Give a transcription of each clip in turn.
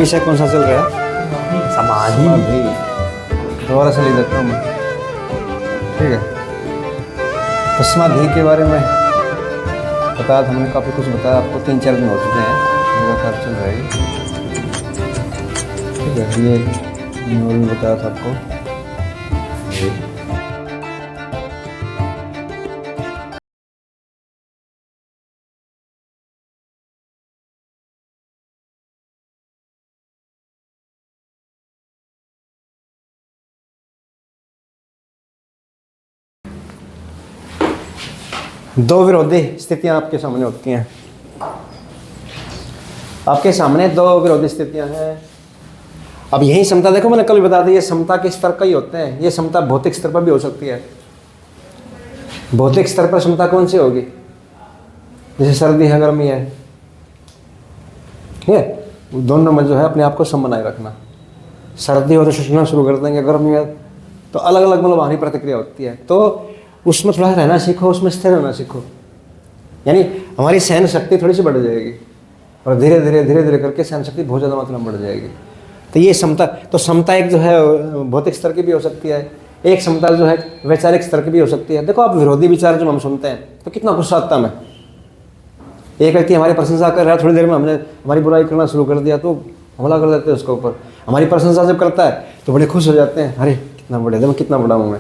विषय कौन सा चल रहा है? समाधि। दोबारा से लिख देता हूँ मैं, ठीक है। तो समाधि के बारे में बताया था हमने, काफ़ी कुछ बताया आपको, 3-4 दिन हो चुके हैं, लगातार चल रहा है, ठीक है। ये और भी बताया था आपको। दो विरोधी स्थितियां आपके सामने होती हैं। आपके सामने दो विरोधी स्थितियां हैं। अब यही समता, देखो मैंने कल भी बता दी, ये समता के स्तर का ही होते हैं। ये समता भौतिक स्तर पर भी हो सकती है। भौतिक स्तर पर समता कौन सी होगी? जैसे सर्दी है, गर्मी है, ये दोनों में जो है अपने आप को सम बनाए रखना। सर्दी हो तो सोचना शुरू कर देंगे, गर्मी है तो अलग अलग मतलब वहाँ प्रतिक्रिया होती है। तो उसमें थोड़ा रहना सीखो, उसमें स्थिर रहना सीखो, यानी हमारी सहन शक्ति थोड़ी सी बढ़ जाएगी और धीरे धीरे करके सहन शक्ति बहुत ज़्यादा मात्रा में बढ़ जाएगी। तो ये समता, तो समता एक जो है भौतिक स्तर की भी हो सकती है, एक समता जो है वैचारिक स्तर की भी हो सकती है। देखो आप विरोधी विचार जब हम सुनते हैं तो कितना गुस्सा आता है हमें। एक व्यक्ति हमारी प्रशंसा कर रहा है, थोड़ी देर में हमने हमारी बुराई करना शुरू कर दिया तो हमला कर देते हैं उसके ऊपर। हमारी प्रशंसा जब करता है तो बड़े खुश हो जाते हैं, अरे कितना बड़े एकदम, कितना बड़ा हूँ मैं।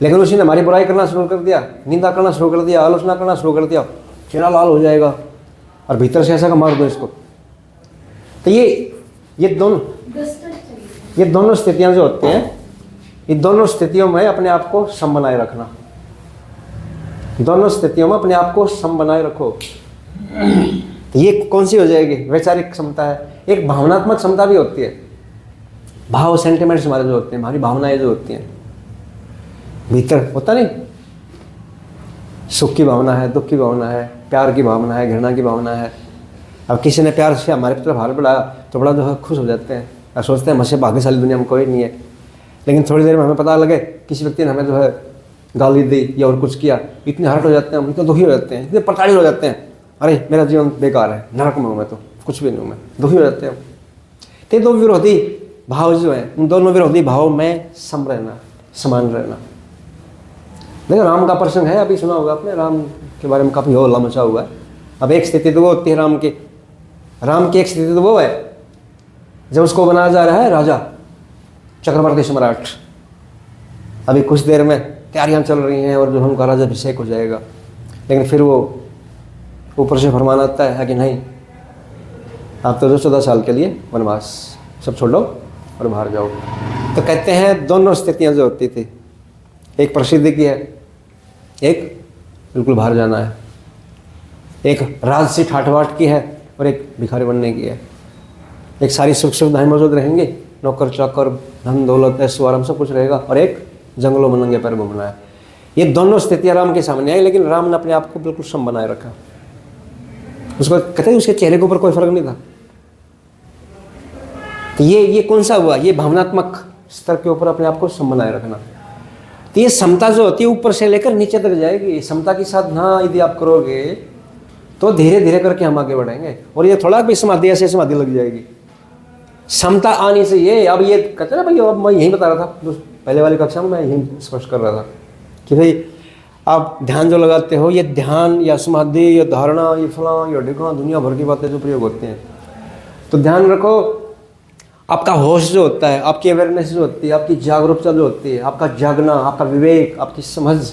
लेकिन उसी ने हमारी बुराई करना शुरू कर दिया, निंदा करना शुरू कर दिया, आलोचना करना शुरू कर दिया, चेहरा लाल हो जाएगा और भीतर से ऐसा का मार दो इसको। तो ये दोनों स्थितियां जो होती हैं, ये दोनों स्थितियों में अपने आप को सम बनाए रखना। दोनों स्थितियों में अपने आप को सम बनाए रखो। तो ये कौन सी हो जाएगी? वैचारिक क्षमता है। एक भावनात्मक क्षमता भी होती है। भाव, सेंटिमेंट्स हमारे जो होते हैं, हमारी भावनाएं जो होती हैं, भीतर होता नहीं, सुख की भावना है, दुख की भावना है, प्यार की भावना है, घृणा की भावना है। अब किसी ने प्यार से हमारे तरफ हाथ बढ़ाया तो बड़ा जो है खुश हो जाते हैं और सोचते हैं मुझसे भाग्यशाली दुनिया में कोई नहीं है। लेकिन थोड़ी देर में हमें पता लगे किसी व्यक्ति ने हमें जो है गाली दी या और कुछ किया, इतने हर्ट हो जाते हैं हम, इतने दुखी हो जाते हैं, इतने प्रताड़ित हो जाते हैं, अरे मेरा जीवन बेकार है, नरक में हूँ मैं, तो कुछ भी नहीं हूँ मैं, दुखी हो जाते हैं। तो दो विरोधी भाव जो है, उन दोनों विरोधी भावों में सम रहना, समान रहना। देखो राम का प्रसंग है, अभी सुना होगा आपने, राम के बारे में काफ़ी हल्ला मचा हुआ है। अब एक स्थिति तो वो होती है राम की एक स्थिति तो वो है जब उसको बनाया जा रहा है राजा, चक्रवर्ती सम्राट। अभी कुछ देर में तैयारियां चल रही हैं और जो उनका राजा अभिषेक हो जाएगा। लेकिन फिर वो ऊपर से फरमान आता है कि नहीं, आप तो जो 14 साल के लिए वनवास सब छोड़ो और बाहर जाओ। तो कहते हैं दोनों स्थितियां जो होती थी, एक प्रसिद्धि की है, एक बिल्कुल बाहर जाना है, एक राजसी ठाठबाट की है और एक भिखारी बनने की है। एक सारी सुख सुविधाएं मौजूद रहेंगी, नौकर चाकर, धन दौलत, ऐशो आराम सब कुछ रहेगा, और एक जंगलों में नंगे पैर घूमना है। ये दोनों स्थितियां राम के सामने आई, लेकिन राम ने अपने आप को बिल्कुल सम बनाए रखा। उसको कहते हैं उसके चेहरे के ऊपर कोई फर्क नहीं था। तो ये कौन सा हुआ? ये भावनात्मक स्तर के ऊपर अपने आप को सम बनाए रखना। तो ये समता जो होती है ऊपर से लेकर नीचे तक जाएगी। समता की साधना यदि आप करोगे तो धीरे धीरे करके हम आगे बढ़ेंगे। और ये थोड़ा भी समाधि ऐसे समाधि लग जाएगी, समता आनी चाहिए। अब ये कहते हैं ना भाई, अब मैं यही बता रहा था पहले वाली कक्षा में, मैं यही स्पष्ट कर रहा था कि भाई आप ध्यान जो लगाते हो, ये ध्यान या समाधि या धारणा, ये फलां या ढिकां, दुनिया भर की बातें जो प्रयोग होते हैं। तो ध्यान रखो, आपका होश जो होता है, आपकी अवेयरनेस जो होती है, आपकी जागरूकता जो होती है, आपका जागना, आपका विवेक, आपकी समझ,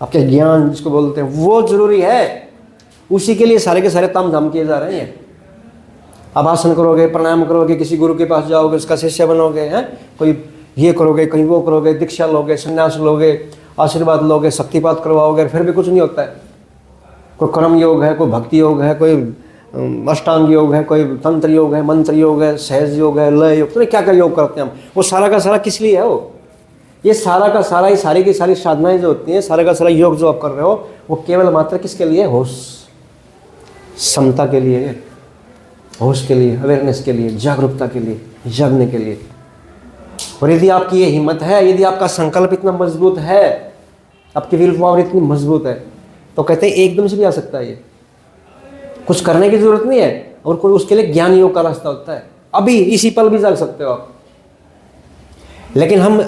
आपके ज्ञान जिसको बोलते हैं, वो जरूरी है। उसी के लिए सारे के सारे ताम झाम किए जा रहे हैं। आप आसन करोगे, प्राणायाम करोगे, किसी गुरु के पास जाओगे, उसका शिष्य बनोगे, हैं, कोई ये करोगे, कहीं वो करोगे, दीक्षा लोगे, संन्यास लोगे, आशीर्वाद लोगे, शक्तिपात करवाओगे, फिर भी कुछ नहीं होता है। कोई कर्म योग है, कोई भक्ति योग है, कोई अष्टांग योग है, कोई तंत्र योग है, मंत्र योग है, सहज योग है, लय योग, तो क्या क्या योग करते हैं हम। वो सारा का सारा किस लिए है? वो ये सारा का सारा, ये सारी की सारी साधनाएं जो होती हैं, सारा का सारा योग जो आप कर रहे हो, वो केवल मात्र किसके लिए? होश, समता के लिए, होश के लिए, अवेयरनेस के लिए, जागरूकता के लिए, जगने के लिए। और यदि आपकी ये हिम्मत है, यदि आपका संकल्प इतना मजबूत है, आपकी विल पावर इतनी मजबूत है, तो कहते हैं एकदम से भी आ सकता है। ये कुछ करने की जरूरत नहीं है, और कोई उसके लिए ज्ञान योग का रास्ता होता है। अभी इसी पल भी जाग सकते हो आप। लेकिन हम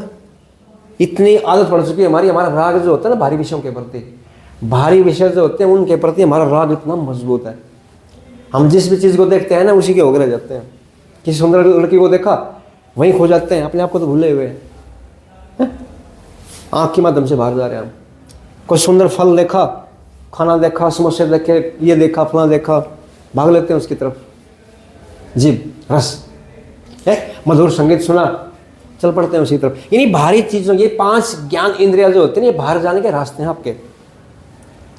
इतनी आदत पड़ चुकी है हमारी, हमारा राग जो होता है ना भारी विषयों के प्रति, भारी विषय जो होते हैं उनके प्रति हमारा राग इतना मजबूत है, हम जिस भी चीज़ को देखते हैं ना उसी के होकर रह जाते हैं। किसी सुंदर लड़की को देखा वहीं खो जाते हैं, अपने आप को तो भूले हुए हैं, आँख के माध्यम से बाहर जा रहे हैं हम। कोई सुंदर फल देखा, खाना देखा, समोसे देखे, ये देखा, फला देखा, भाग लेते हैं उसकी तरफ। जीभ रस है, मधुर संगीत सुना, चल पड़ते हैं उसी तरफ। यानी भारी चीज़ों, ये 5 ज्ञान इंद्रिया जो होते हैं ये बाहर जाने के रास्ते हैं आपके,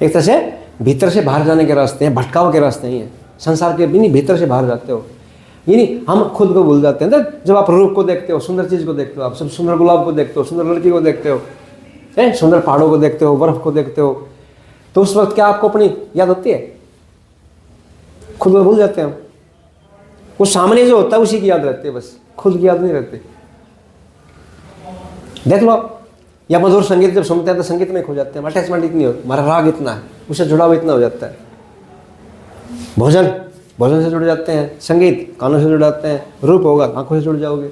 एक तरह से भीतर से बाहर जाने के रास्ते हैं, भटकाव के रास्ते हैं, संसार के भी नहीं, भीतर से बाहर जाते हो। यानी हम खुद को भूल जाते हैं। जब आप रूप को देखते हो, सुंदर चीज़ को देखते हो, आप सब सुंदर गुलाब को देखते हो, सुंदर लड़की को देखते हो, सुंदर पहाड़ों को देखते हो, बर्फ को देखते हो, तो उस वक्त क्या आपको अपनी याद होती है? खुद को भूल जाते हैं हम। वो सामने जो होता है उसी की याद रहती है, बस खुद की याद नहीं रहती। देख लो, या मधुर संगीत जब सुनते हैं तो संगीत में खो जाते हैं, अटैचमेंट इतनी हो, हमारा राग इतना है, उससे जुड़ाव इतना हो जाता है। भोजन से जुड़ जाते हैं, संगीत कानों से जुड़ जाते हैं, रूप होगा आंखों से जुड़ जाओगे।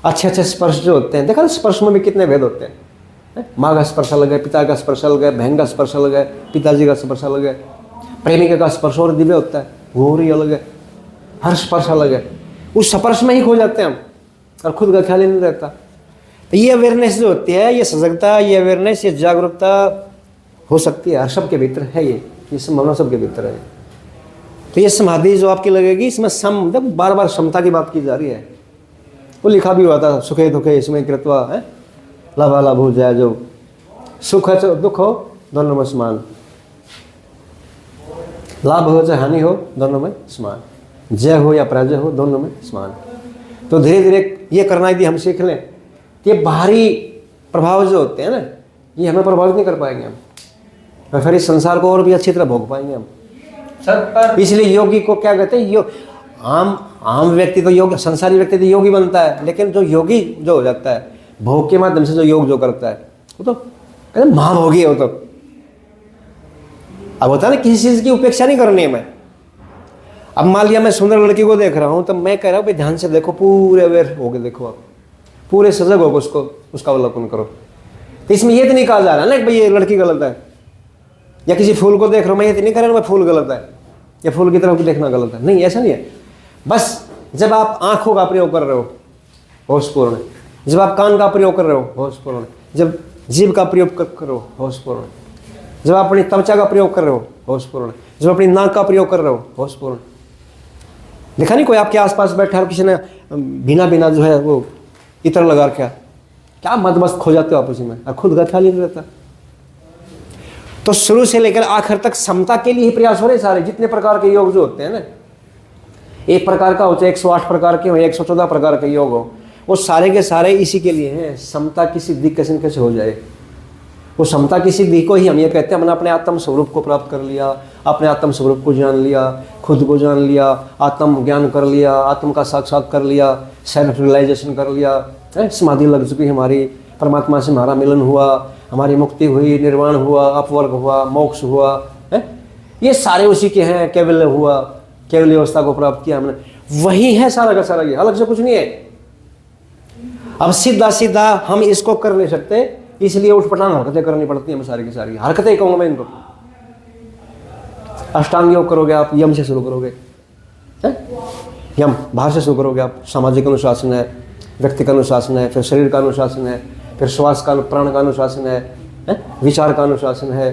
अच्छे अच्छे स्पर्श जो होते हैं, देखा स्पर्श में भी कितने भेद होते हैं। माँ का स्पर्श अलग है, पिता का स्पर्श अलग है, बहन का स्पर्श अलग है, पिताजी का स्पर्श अलग है, प्रेमिका का स्पर्श और दिव्य होता है, वो ही अलग है, हर स्पर्श अलग है। उस स्पर्श में ही खो जाते हैं हम और खुद का ख्याल ही नहीं रहता। तो ये अवेयरनेस जो होती है, ये सजगता, ये अवेयरनेस, ये जागरूकता हो सकती है, हर सबके भीतर है। ये संभावना सबके भीतर है। तो ये समाधि जो आपकी लगेगी, इसमें सम, मतलब बार बार समता की बात की जा रही है। वो लिखा भी हुआ था, सुखे दुखे इसमें कृत्वा है, लाभालाभ हो जाए, जो सुख है चाहे दुख हो दोनों में समान, लाभ हो चाहे हानि हो दोनों में समान, जय हो या पराजय हो दोनों में समान। तो धीरे धीरे ये करना यदि हम सीख लें, ये बाहरी प्रभाव जो होते हैं ना, ये हमें प्रभावित नहीं कर पाएंगे हम, और फिर इस संसार को और भी अच्छी तरह भोग पाएंगे हम। इसलिए योगी को क्या कहते हैं? योग, आम व्यक्ति तो योग, संसारी व्यक्ति तो योगी बनता है, लेकिन जो योगी जो हो जाता है भोग के माध्यम से, जो योग जो करता है वो तो कहते हैं महाभोगी है वो तो। अब होता है ना, किसी चीज की उपेक्षा नहीं करनी है मैं। अब मान लिया मैं सुंदर लड़की को देख रहा हूं, तो मैं कह रहा हूं भाई ध्यान से देखो, पूरे अवेयर हो गए, देखो आप पूरे सजग होकर उसको, उसका अवलोकन करो। तो इसमें ये तो नहीं कहा जा रहा ना कि भाई ये लड़की गलत है, या किसी फूल को देख रहा हूं मैं ये तो नहीं कह रहा मैं फूल गलत है या फूल की तरफ देखना गलत है, नहीं, ऐसा नहीं है। बस जब आप आंखों का प्रयोग कर रहे हो होशपूर्ण, जब आप कान का प्रयोग कर रहे हो होशपूर्ण, जब जीभ का प्रयोग कर रहे हो होशपूर्ण, जब आप अपनी त्वचा का प्रयोग कर रहे हो होशपूर्ण, जब अपनी नाक का प्रयोग कर रहे हो होशपूर्ण। देखा नहीं कोई आपके आसपास बैठा है, किसी ने बिना बिना जो है वो इतर लगा रखा, क्या मदमस्त खो जाते हो आप उसी में, और खुद का ख्याल ही नहीं रहता। तो शुरू से लेकर आखिर तक समता के लिए ही प्रयास हो रहे सारे, जितने प्रकार के योग जो होते हैं ना, एक प्रकार का हो चाहे 108 प्रकार के हो, 114 प्रकार के योग हो, वो सारे के सारे इसी के लिए हैं, समता की सिद्धि कैसे कैसे हो जाए। वो समता की सिद्धि को ही हम ये कहते हैं, हमने अपने आत्म स्वरूप को प्राप्त कर लिया, अपने आत्म स्वरूप को जान लिया, खुद को जान लिया, आत्म ज्ञान कर लिया, आत्म का साक्षात कर लिया, सेल्फ रियलाइजेशन कर लिया, समाधि लग चुकी हमारी, परमात्मा से हमारा मिलन हुआ, हमारी मुक्ति हुई, निर्वाण हुआ, अपवर्ग हुआ, मोक्ष हुआ, है ये सारे उसी के हैं। कैवल्य हुआ, कैवल्य अवस्था को प्राप्त किया हमने, वही है सारा का सारा, ये अलग से कुछ नहीं है। अब सीधा सीधा हम इसको कर नहीं सकते, इसलिए उठपटांग हरकतें करनी पड़ती हैं हमें, सारी की सारी हरकतें कहूँगा मैं इनको। अष्टांग योग करोगे आप, यम से शुरू करोगे, यम बाहर से शुरू करोगे आप, सामाजिक अनुशासन है, व्यक्ति का अनुशासन है, फिर शरीर का अनुशासन है, फिर श्वास का, प्राण का अनुशासन है, विचार का अनुशासन है,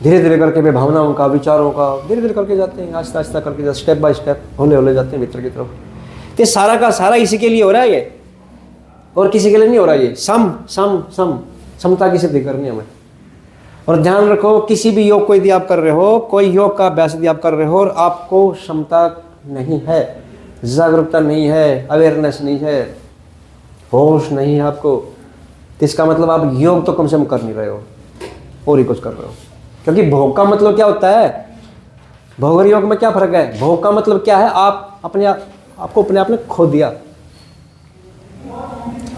धीरे धीरे करके वे भावनाओं का, विचारों का धीरे धीरे करके जाते हैं, आहिस्ता आहिस्ता करके स्टेप बाय स्टेप होले होले जाते हैं भीतर की तरफ। तो सारा का सारा इसी के लिए हो रहा है ये, और किसी के लिए नहीं हो रहा है ये। सम सम सम समता की सिद्धि करनी है हमें। और ध्यान रखो, किसी भी योग को यदि आप कर रहे हो, कोई योग का अभ्यास यदि आप कर रहे हो और आपको क्षमता नहीं है, जागरूकता नहीं है, अवेयरनेस नहीं है, होश नहीं है आपको, तो इसका मतलब आप योग तो कम से कम कर नहीं रहे हो और ही कुछ कर रहे हो। क्योंकि भोग का मतलब क्या होता है, भोग और योग में क्या फर्क है? भोग का मतलब क्या है, आप अपने आपको अपने आप ने खो दिया,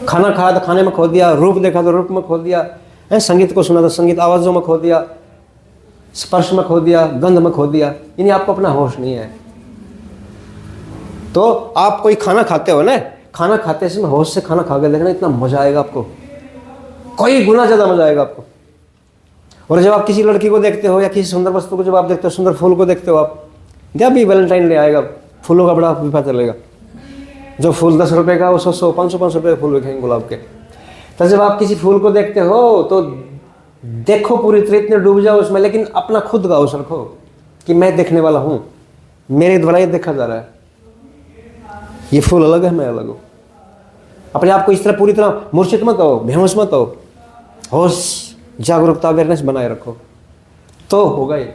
खाना खाया तो खाने में खो दिया, रूप देखा तो रूप में खो दिया, संगीत को सुना तो संगीत आवाज़ों में खो दिया, स्पर्श में खो दिया, गंध में खो दिया, यानी आपको अपना होश नहीं है। तो आप कोई खाना खाते हो ना, खाना खाते समय होश से खाना खा के देखना, इतना मजा आएगा आपको, कई गुना ज़्यादा मजा आएगा आपको। और जब आप किसी लड़की को देखते हो या किसी सुंदर वस्तु को जब आप देखते हो, सुंदर फूल को देखते हो आप, जब भी वैलेंटाइन डे आएगा फूलों का बड़ा विपा चलेगा। जो फूल 10 रुपये का वो 100 500 रुपये फूल बिकेंगे गुलाब के। तो जब आप किसी फूल को देखते हो तो देखो पूरी तरह, इतने डूब जाओ उसमें, लेकिन अपना खुद का होश रखो कि मैं देखने वाला हूँ, मेरे द्वारा ये देखा जा रहा है, ये फूल अलग है, मैं अलग हूँ। अपने आप को इस तरह पूरी तरह मूर्छित मत हो, बेहोश मत हो, होश जागरूकता अवेयरनेस बनाए रखो, तो होगा ये।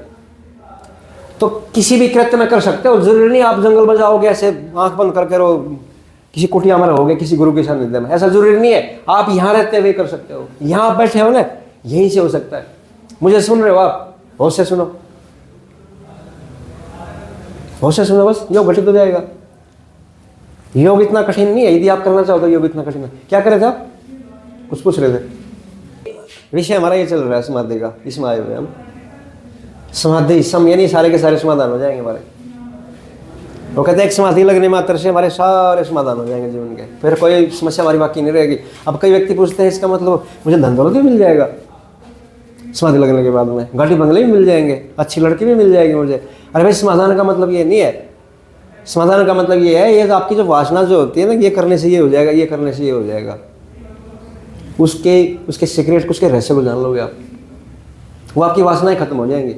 तो किसी भी कृत्य में कर सकते हो, जरूरी नहीं आप जंगल में जाओगे ऐसे आंख बंद करके रहो, किसी कुटिया में रहोगे किसी गुरु के सानिध्य में, ऐसा जरूरी नहीं है। आप यहाँ रहते हुए कर सकते हो, यहाँ बैठे हो ना, यहीं से हो सकता है। मुझे सुन रहे हो आप, होश से सुनो, होश से सुनो, बस योग घटित हो जाएगा। योग इतना कठिन नहीं है, यदि आप करना चाहो तो योग इतना कठिन है। क्या करे थे आप, कुछ पूछ रहे थे? विषय हमारा ये चल रहा है समाधि का, इसमें आए हुए हम। समाधि सम यानी सारे के सारे समाधान हो जाएंगे हमारे। वो कहते हैं एक समाधि लगने मात्र से हमारे सारे समाधान हो जाएंगे जीवन के, फिर कोई समस्या हमारी बाकी नहीं रहेगी। अब कई व्यक्ति पूछते हैं इसका मतलब मुझे धन दौलत भी मिल जाएगा समाधि लगने के बाद में, गाड़ी बंगले भी मिल जाएंगे, अच्छी लड़की भी मिल जाएगी मुझे। अरे भाई समाधान का मतलब ये नहीं है, समाधान का मतलब ये है, ये तो आपकी जो वासना जो होती है ना, ये करने से ये हो जाएगा, ये करने से ये हो जाएगा, उसके सीक्रेट, उसके रहस्य को जान लोगे आप, वो आपकी वासनाएं खत्म हो जाएंगी।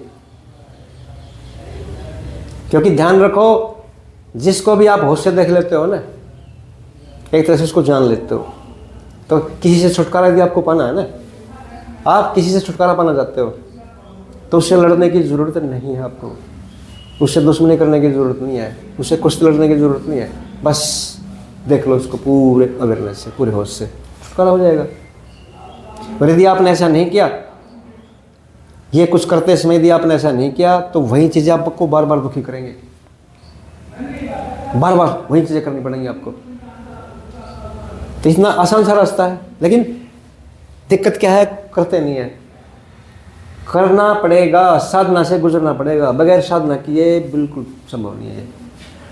क्योंकि ध्यान रखो, जिसको भी आप होश से देख लेते हो ना, एक तरह से उसको जान लेते हो। तो किसी से छुटकारा यदि आपको पाना है ना, आप किसी से छुटकारा पाना चाहते हो, तो उससे लड़ने की ज़रूरत नहीं है आपको, उससे दुश्मनी करने की ज़रूरत नहीं है, उससे कुश्ती लड़ने की ज़रूरत नहीं है। बस देख लो उसको पूरे अवेयरनेस से, पूरे होश से, छुटकारा हो जाएगा। और यदि आपने ऐसा नहीं किया, ये कुछ करते समय यदि आपने ऐसा नहीं किया, तो वही चीज़ें आपको बार बार दुखी करेंगे, बार बार वही चीज़ें करनी पड़ेंगी आपको। तो इतना आसान सा रास्ता है, लेकिन दिक्कत क्या है, करते नहीं है। करना पड़ेगा, साधना से गुजरना पड़ेगा, बगैर साधना किए बिल्कुल संभव नहीं है।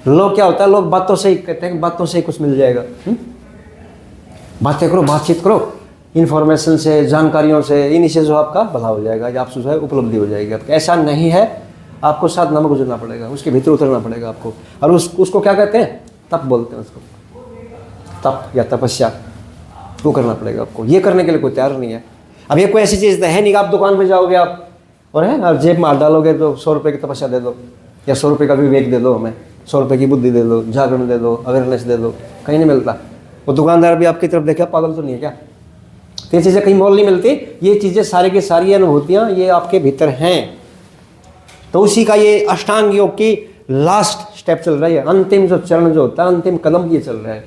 लोग क्या होता है, लोग बातों से ही कहते हैं, बातों से ही कुछ मिल जाएगा। बातें करो, बातचीत करो, इन्फॉर्मेशन से, जानकारियों से, इन्हीं से जो आपका भला हो जाएगा, या आपसे जो है उपलब्धि हो जाएगी आपको। ऐसा नहीं है, आपको साधना में गुजरना पड़ेगा, उसके भीतर उतरना पड़ेगा आपको। और उसको क्या कहते हैं, तप बोलते हैं उसको, तप या तपस्या, वो करना पड़ेगा आपको। ये करने के लिए कोई तैयार नहीं है। अब ये कोई ऐसी चीज़ है नहीं कि आप दुकान पे जाओगे आप और है और जेब में हाथ डालोगे तो 100 रुपये की तपस्या दे दो, या 100 रुपये का विवेक दे दो, हमें 100 रुपये की बुद्धि दे दो, जागरण दे दो, अवेयरनेस दे दो, कहीं नहीं मिलता। वो दुकानदार भी आपकी तरफ देखे, पागल तो नहीं है क्या? तो ये चीज़ें कहीं मोल नहीं मिलती। ये चीज़ें सारी की सारी अनुभूतियाँ ये आपके भीतर हैं। तो उसी का ये अष्टांग योग की लास्ट स्टेप चल रही है, अंतिम जो चरण जो होता है, अंतिम कदम ये चल रहा है।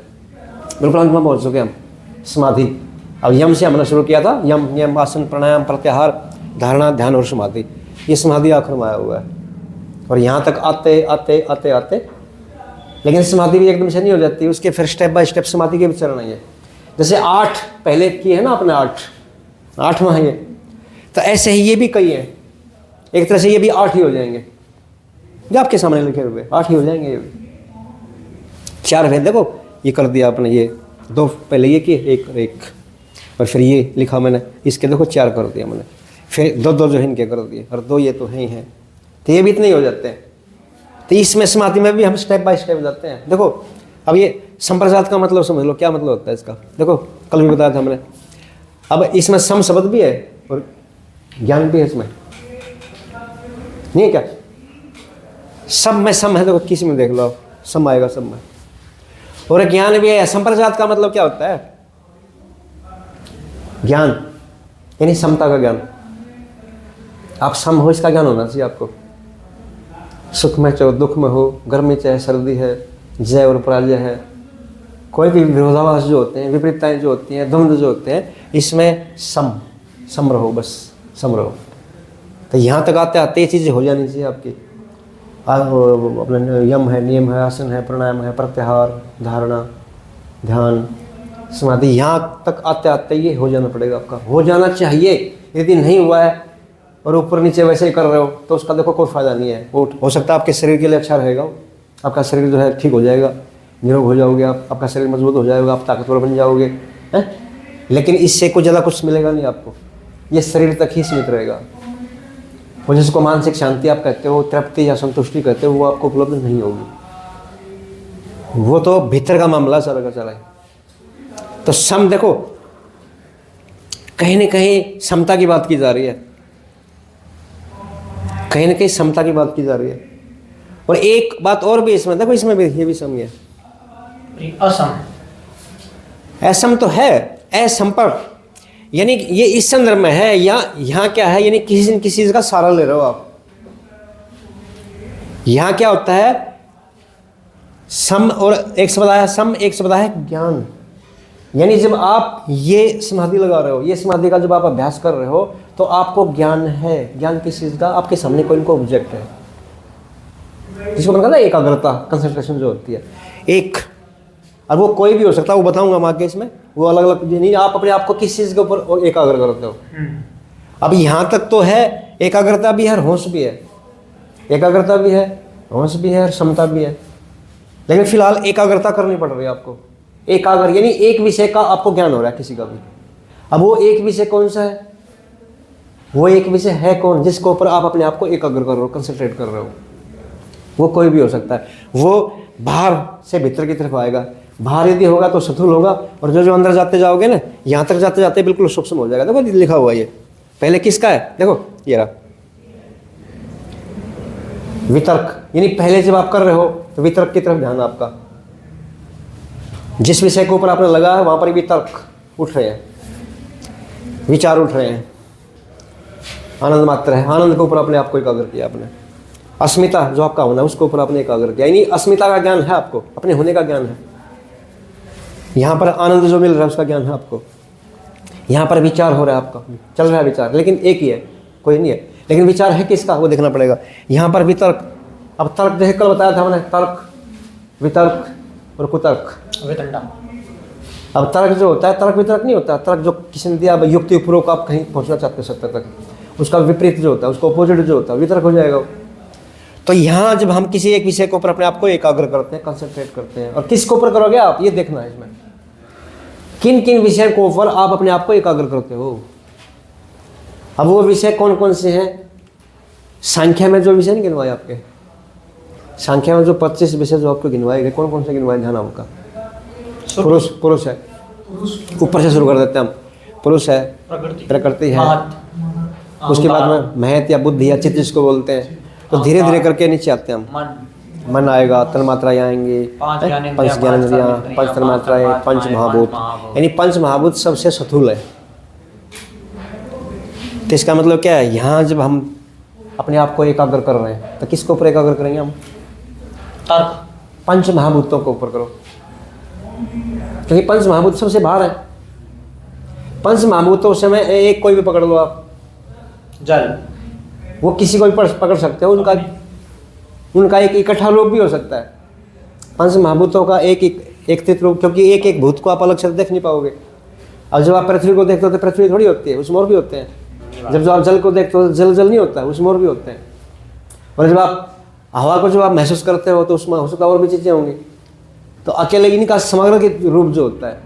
बिल्कुल अंत में पहुँच चुके हम, समाधि। अब यम से हमने शुरू किया था, यम नियम आसन प्राणायाम प्रत्याहार धारणा ध्यान और समाधि, ये समाधि आखिर में आया हुआ है। और यहाँ तक आते आते आते आते, लेकिन समाधि भी एकदम से नहीं हो जाती, उसके फिर स्टेप बाय स्टेप समाधि के भी चरण है। जैसे 8 पहले किए हैं ना आपने, 8वां है ये, तो ऐसे ही ये भी कई हैं। एक तरह से ये भी 8 ही हो जाएंगे, जो आपके सामने लिखे हुए 8 ही हो जाएंगे। ये भी 4 भेद देखो, ये कर दिया आपने, ये 2 पहले ये किए, एक और फिर ये लिखा मैंने, इसके देखो 4 कर दिया मैंने, फिर 2 जो है इनके कर दिए, और 2 ये तो है ही हैं, तो ये भी इतने ही हो जाते हैं। तो इसमें समाधि में भी हम स्टेप बाय स्टेप जाते हैं। देखो अब ये संप्रसाद का मतलब समझ लो, क्या मतलब होता है इसका। देखो कल भी बताया था हमने। अब इसमें सम शब्द भी है और ज्ञान भी है इसमें, नहीं है क्या? सब में सम है, देखो किसी में देख लो सम आएगा सब में, और ज्ञान भी है। संप्रसाद का मतलब क्या होता है? ज्ञान यानी समता का ज्ञान। आप सम हो, इसका ज्ञान होना चाहिए आपको। सुख में चाहे दुख में हो, गर्मी चाहे सर्दी है, जय और पराजय है, कोई भी विरोधाभास जो होते हैं, विपरीतताएं जो होती हैं, द्वंद्व जो होते हैं, इसमें सम रहो, बस सम रहो। तो यहाँ तक आते आते ये चीज़ें हो जानी चाहिए आपकी। अपने यम है, नियम है, आसन है, प्राणायाम है, प्रत्याहार, धारणा, ध्यान, समाधि, यहाँ तक आते आते ये हो जाना पड़ेगा आपका, हो जाना चाहिए। यदि नहीं हुआ है और ऊपर नीचे वैसे ही कर रहे हो तो उसका देखो कोई फ़ायदा नहीं है। वो हो सकता है आपके शरीर के लिए अच्छा रहेगा, आपका शरीर जो है ठीक हो जाएगा, निरोग हो जाओगे आप, आपका शरीर मजबूत हो जाएगा, आप ताकतवर बन जाओगे, हैं? लेकिन इससे कुछ ज़्यादा कुछ मिलेगा नहीं आपको, ये शरीर तक ही सीमित रहेगा। और जिसको मानसिक शांति आप कहते हो, तृप्ति या संतुष्टि कहते हो, वो आपको उपलब्ध नहीं होगी। वो तो भीतर का मामला चला का चला है। तो सम देखो, कहीं ना कहीं समता की बात की जा रही है, कहीं ना कहीं समता की बात की जा रही है। और एक बात और भी इसमें देखो, इसमें भी ये भी सम है, असम असम तो है, असंपर्क, यानी ये इस संदर्भ में है, यहाँ क्या है, यानी किसी न किसी चीज का सहारा ले रहे हो आप। यहाँ क्या होता है, सम और एक शब्द आया सम, एक शब्द आया ज्ञान। यानी जब आप ये समाधि लगा रहे हो, ये समाधि का जब आप अभ्यास कर रहे हो, तो आपको ज्ञान है। ज्ञान किस चीज का, आपके सामने कोई इनको ऑब्जेक्ट है, जिसको मैंने कहा ना एकाग्रता, कंसंट्रेशन जो होती है एक, और वो कोई भी हो सकता है, वो बताऊंगा मैं आगे इसमें, वो अलग अलग, नहीं आप अपने आप को किस चीज़ के ऊपर एकाग्र करते हो। अब यहाँ तक तो है, एकाग्रता भी है और होश भी है, एकाग्रता भी है, होश भी है और क्षमता भी है। लेकिन फिलहाल एकाग्रता करनी पड़ रही है आपको। एकाग्र यानी एक विषय का आपको ज्ञान हो रहा है किसी का भी। अब वो एक विषय कौन सा है, वो एक विषय है कौन, जिसके ऊपर आप अपने आप को एकाग्र कर रहे हो, कंसंट्रेट कर रहे हो। वो कोई भी हो सकता है, वो बाहर से भीतर की तरफ आएगा। बाहर यदि होगा तो स्थूल होगा, और जो जो अंदर जाते जाओगे ना, यहाँ तक जाते जाते बिल्कुल सूक्ष्म हो जाएगा। देखो लिखा हुआ ये पहले किसका है, देखो ये रहा वितर्क, यानी पहले जब आप कर रहे हो तो वितर्क की तरफ ध्यान आपका, जिस विषय के ऊपर आपने लगा है वहां पर वितर्क उठ रहे हैं, विचार उठ रहे हैं, आनंद मात्र है, आनंद के ऊपर अपने आप को एकाग्र किया आपने। अस्मिता जो आपका होना है उसके ऊपर आपने एकाग्र किया, यानी अस्मिता का ज्ञान है आपको, अपने होने का ज्ञान है। यहाँ पर आनंद जो मिल रहा है उसका ज्ञान है आपको। यहाँ पर विचार हो रहा है आपका, चल रहा है विचार, लेकिन एक ही है, कोई नहीं है, लेकिन विचार है किसका वो देखना पड़ेगा। यहाँ पर वितर्क, अब तर्क देख कल बताया था मैंने, तर्क, वितर्क और कुतर्क। अब तर्क जो होता है, तर्क वितर्क नहीं होता। तर्क जो किसी ने दिया युक्ति उपरोक्त आप कहीं पहुँचना चाहते हो सत्य तक, उसका विपरीत जो होता है, उसका अपोजिट जो होता है, वितर्क हो जाएगा। तो यहाँ जब हम किसी एक विषय के ऊपर अपने आप को एकाग्र करते हैं, कंसंट्रेट करते हैं, और किसके ऊपर करोगे आप, ये देखना है इसमें किन किन विषय के ऊपर आप अपने आप को एकाग्र करते हो। अब वो विषय कौन कौन से हैं, संख्या में जो विषय नहीं गिनवाए आपके, संख्या में जो 25 विषय जो आपको गिनवाए गए, कौन कौन से गिनवाए ध्यान आपका। पुरुष, पुरुष है, ऊपर से शुरू कर देते हैं हम। पुरुष है, प्रकृति है, उसके बाद में महत या बुद्धि या चित्त जिसको बोलते हैं, तो धीरे धीरे करके नीचे आते हैं हम। मन आएगा, तन्मात्राएं आएंगी, पंच ज्ञानेंद्रियां, पंच तन्मात्राएं, पंच महाभूत, यानी पंच महाभूत सबसे स्थूल है। तो इसका मतलब क्या है, यहाँ जब हम अपने आप को एकाग्र कर रहे हैं तो किसके ऊपर एकाग्र करेंगे हम, पंच महाभूतों के ऊपर करो, क्योंकि पंच महाभूत सबसे बाहर है। पंच महाभूतों से में एक कोई भी पकड़ लो आप, जल, वो किसी को भी पकड़ सकते हो, उनका एक इकट्ठा रूप भी हो सकता है। पंच महाभूतों का एक रूप, क्योंकि एक एक भूत को आप अलग से देख नहीं पाओगे। अब जब आप पृथ्वी को देखते हो तो पृथ्वी थोड़ी होती है, उसमें और भी होते हैं। जब आप जल को देखते हो तो जल जल नहीं होता है, उसमें और भी होते हैं। और जब आप हवा को जब आप महसूस करते हो तो उसमें हो सकता है और भी चीज़ें होंगी। तो अकेले इनका समग्र के रूप जो होता है,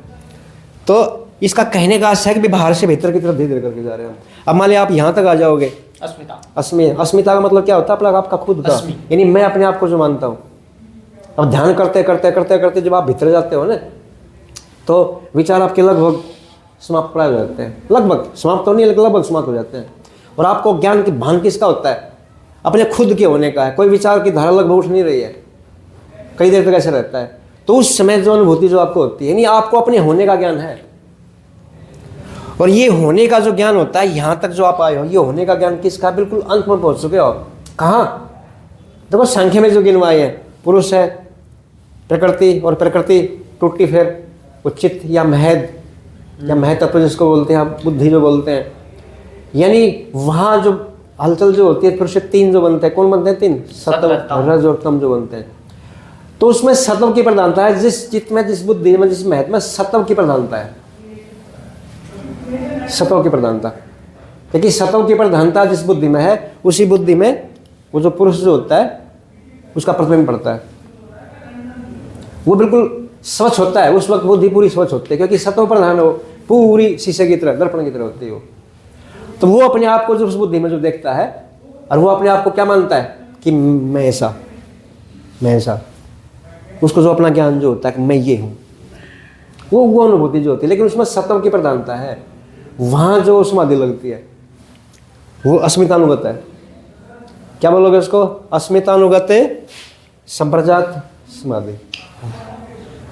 तो इसका कहने का आशय है कि बाहर से भीतर की तरफ धीरे धीरे करके जा रहे हैं हम। अब मान लिया आप यहाँ तक आ जाओगे, अस्मिता का मतलब क्या होता है, अपना आपका खुद का, यानी मैं अपने आप को जो मानता हूँ। अब ध्यान करते करते करते करते जब आप भीतर जाते हो ना, तो विचार आपके लगभग समाप्त प्राय हो जाते हैं, लगभग समाप्त तो नहीं लेकिन लगभग समाप्त हो जाते हैं। और आपको ज्ञान की भान किसका होता है, अपने खुद के होने का है। कोई विचार की धारा लगभग उठ नहीं रही है, कई देर तक ऐसा रहता है। तो उस समय जो अनुभूति जो आपको होती है, यानी आपको अपने होने का ज्ञान है। और ये होने का जो ज्ञान होता है, यहाँ तक जो आप आए हो, ये होने का ज्ञान किसका, बिल्कुल अंत में पहुँच चुके हो। कहाँ, देखो संख्या में जो गिनवाई है, पुरुष है, प्रकृति, और प्रकृति टूटी फिर वो चित्त या महद या महतत्व जिसको बोलते हैं आप, बुद्धि जो बोलते हैं, यानी वहाँ जो हलचल जो होती है, फिर से तीन जो बनते हैं, कौन बनते हैं तीन, सत्व, रज और तम जो बनते हैं। तो उसमें सत्व की प्रधानता है, जिस चित्त में, जिस बुद्धि में, जिस महत्व में सत्व की प्रधानता है, सत्व की प्रधानता। क्योंकि सत्व की प्रधानता जिस बुद्धि में है, उसी बुद्धि में वो जो पुरुष जो होता है उसका प्रतिबिंब पड़ता है। वो बिल्कुल स्वच्छ होता है, उस वक्त बुद्धि पूरी स्वच्छ होती है, क्योंकि सतो प्रधान हो, पूरी शीशे की तरह, दर्पण की तरह होती है वो। तो वो अपने आप को जो उस बुद्धि में जो देखता है, और वो अपने आप को क्या मानता है कि मैं ऐसा, मैं ऐसा, उसको जो अपना ज्ञान जो होता है कि मैं ये हूँ, वो अनुभूति जो होती है, लेकिन उसमें सत्व की प्रधानता है। वहाँ जो समाधि लगती है वो अस्मितानुगत है। क्या बोलोगे उसको? अस्मितानुगत संप्रजात समाधि।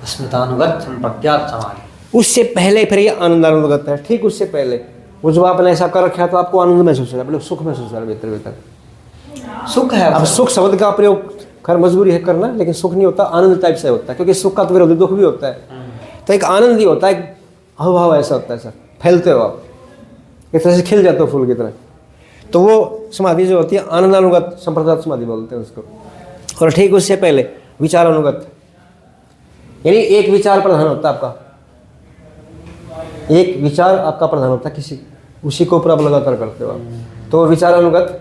अस्मितानुगत संप्रज्ञात समाधि। उससे पहले फिर ये आनंदानुगत है। ठीक उससे पहले वो जब आपने ऐसा कर रखा है तो आपको आनंद महसूस हो रहा है, मतलब सुख महसूस हो रहा है भीतर भीतर। सुख है। अब सुख शब्द का प्रयोग खैर मजबूरी है करना, लेकिन सुख नहीं होता, आनंद टाइप से होता है, क्योंकि सुख का तो विरोधी दुख भी होता है। तो एक आनंद ही होता है, एक अभाव ऐसा होता है, सर फैलते हो आप, एक तरह से खिल जाते हो फूल की तरह। तो वो समाधि जो होती है आनंदानुगत संप्रदात समाधि बोलते हैं उसको। और ठीक उससे पहले विचारानुगत, यानी एक विचार प्रधान होता है आपका, एक विचार आपका प्रधान होता है किसी, उसी को ऊपर आप लगातार करते हो आप, तो विचारानुगत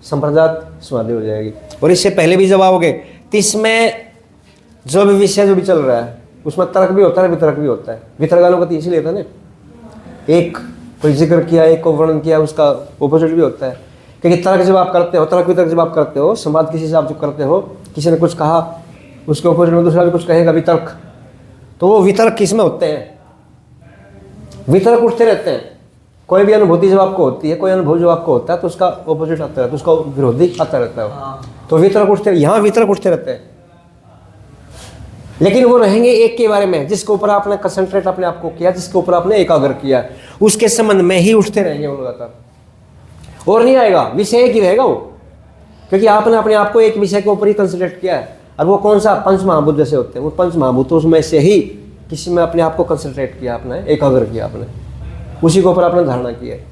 संप्रदात समाधि हो जाएगी। और इससे पहले भी जब आओगे तो इसमें जो भी विषय जो भी चल रहा है उसमें तर्क भी होता है, वितर्क भी होता है। वितर्कानुगत इसीलिए था ना, एक कोई जिक्र किया, एक को वर्णन किया, उसका ऑपोजिट भी होता है। क्योंकि तर्क जब आप करते हो, तर्क वितर्क जब आप करते हो, संवाद किसी से आप जो करते हो, किसी ने कुछ कहा, उसके ऑपोजिट में दूसरा भी कुछ कहेगा, वितर्क, तो वो वितर्क किस में होते हैं? वितर्क उठते रहते हैं। कोई भी अनुभूति जब आपको होती है, कोई अनुभव जब आपको होता है, तो उसका ऑपोजिट आता रहता है, उसका विरोधी आता रहता है। तो वितर्क उठते, यहाँ वितर्क उठते रहते हैं, लेकिन वो रहेंगे एक के बारे में, जिसके ऊपर आपने कंसंट्रेट अपने आप को किया, जिसके ऊपर आपने एकाग्र किया, उसके संबंध में ही उठते रहेंगे वो लगातार, और नहीं आएगा, विषय एक ही रहेगा वो, क्योंकि आपने अपने आप को एक विषय के ऊपर ही कंसंट्रेट किया है। और वो कौन सा? पंच महाभूत जैसे होते हैं, वो पंच महाभूतों में से ही किसी में अपने आप को कंसंट्रेट किया, आपने एकाग्र किया, आपने उसी के ऊपर आपने धारणा की है।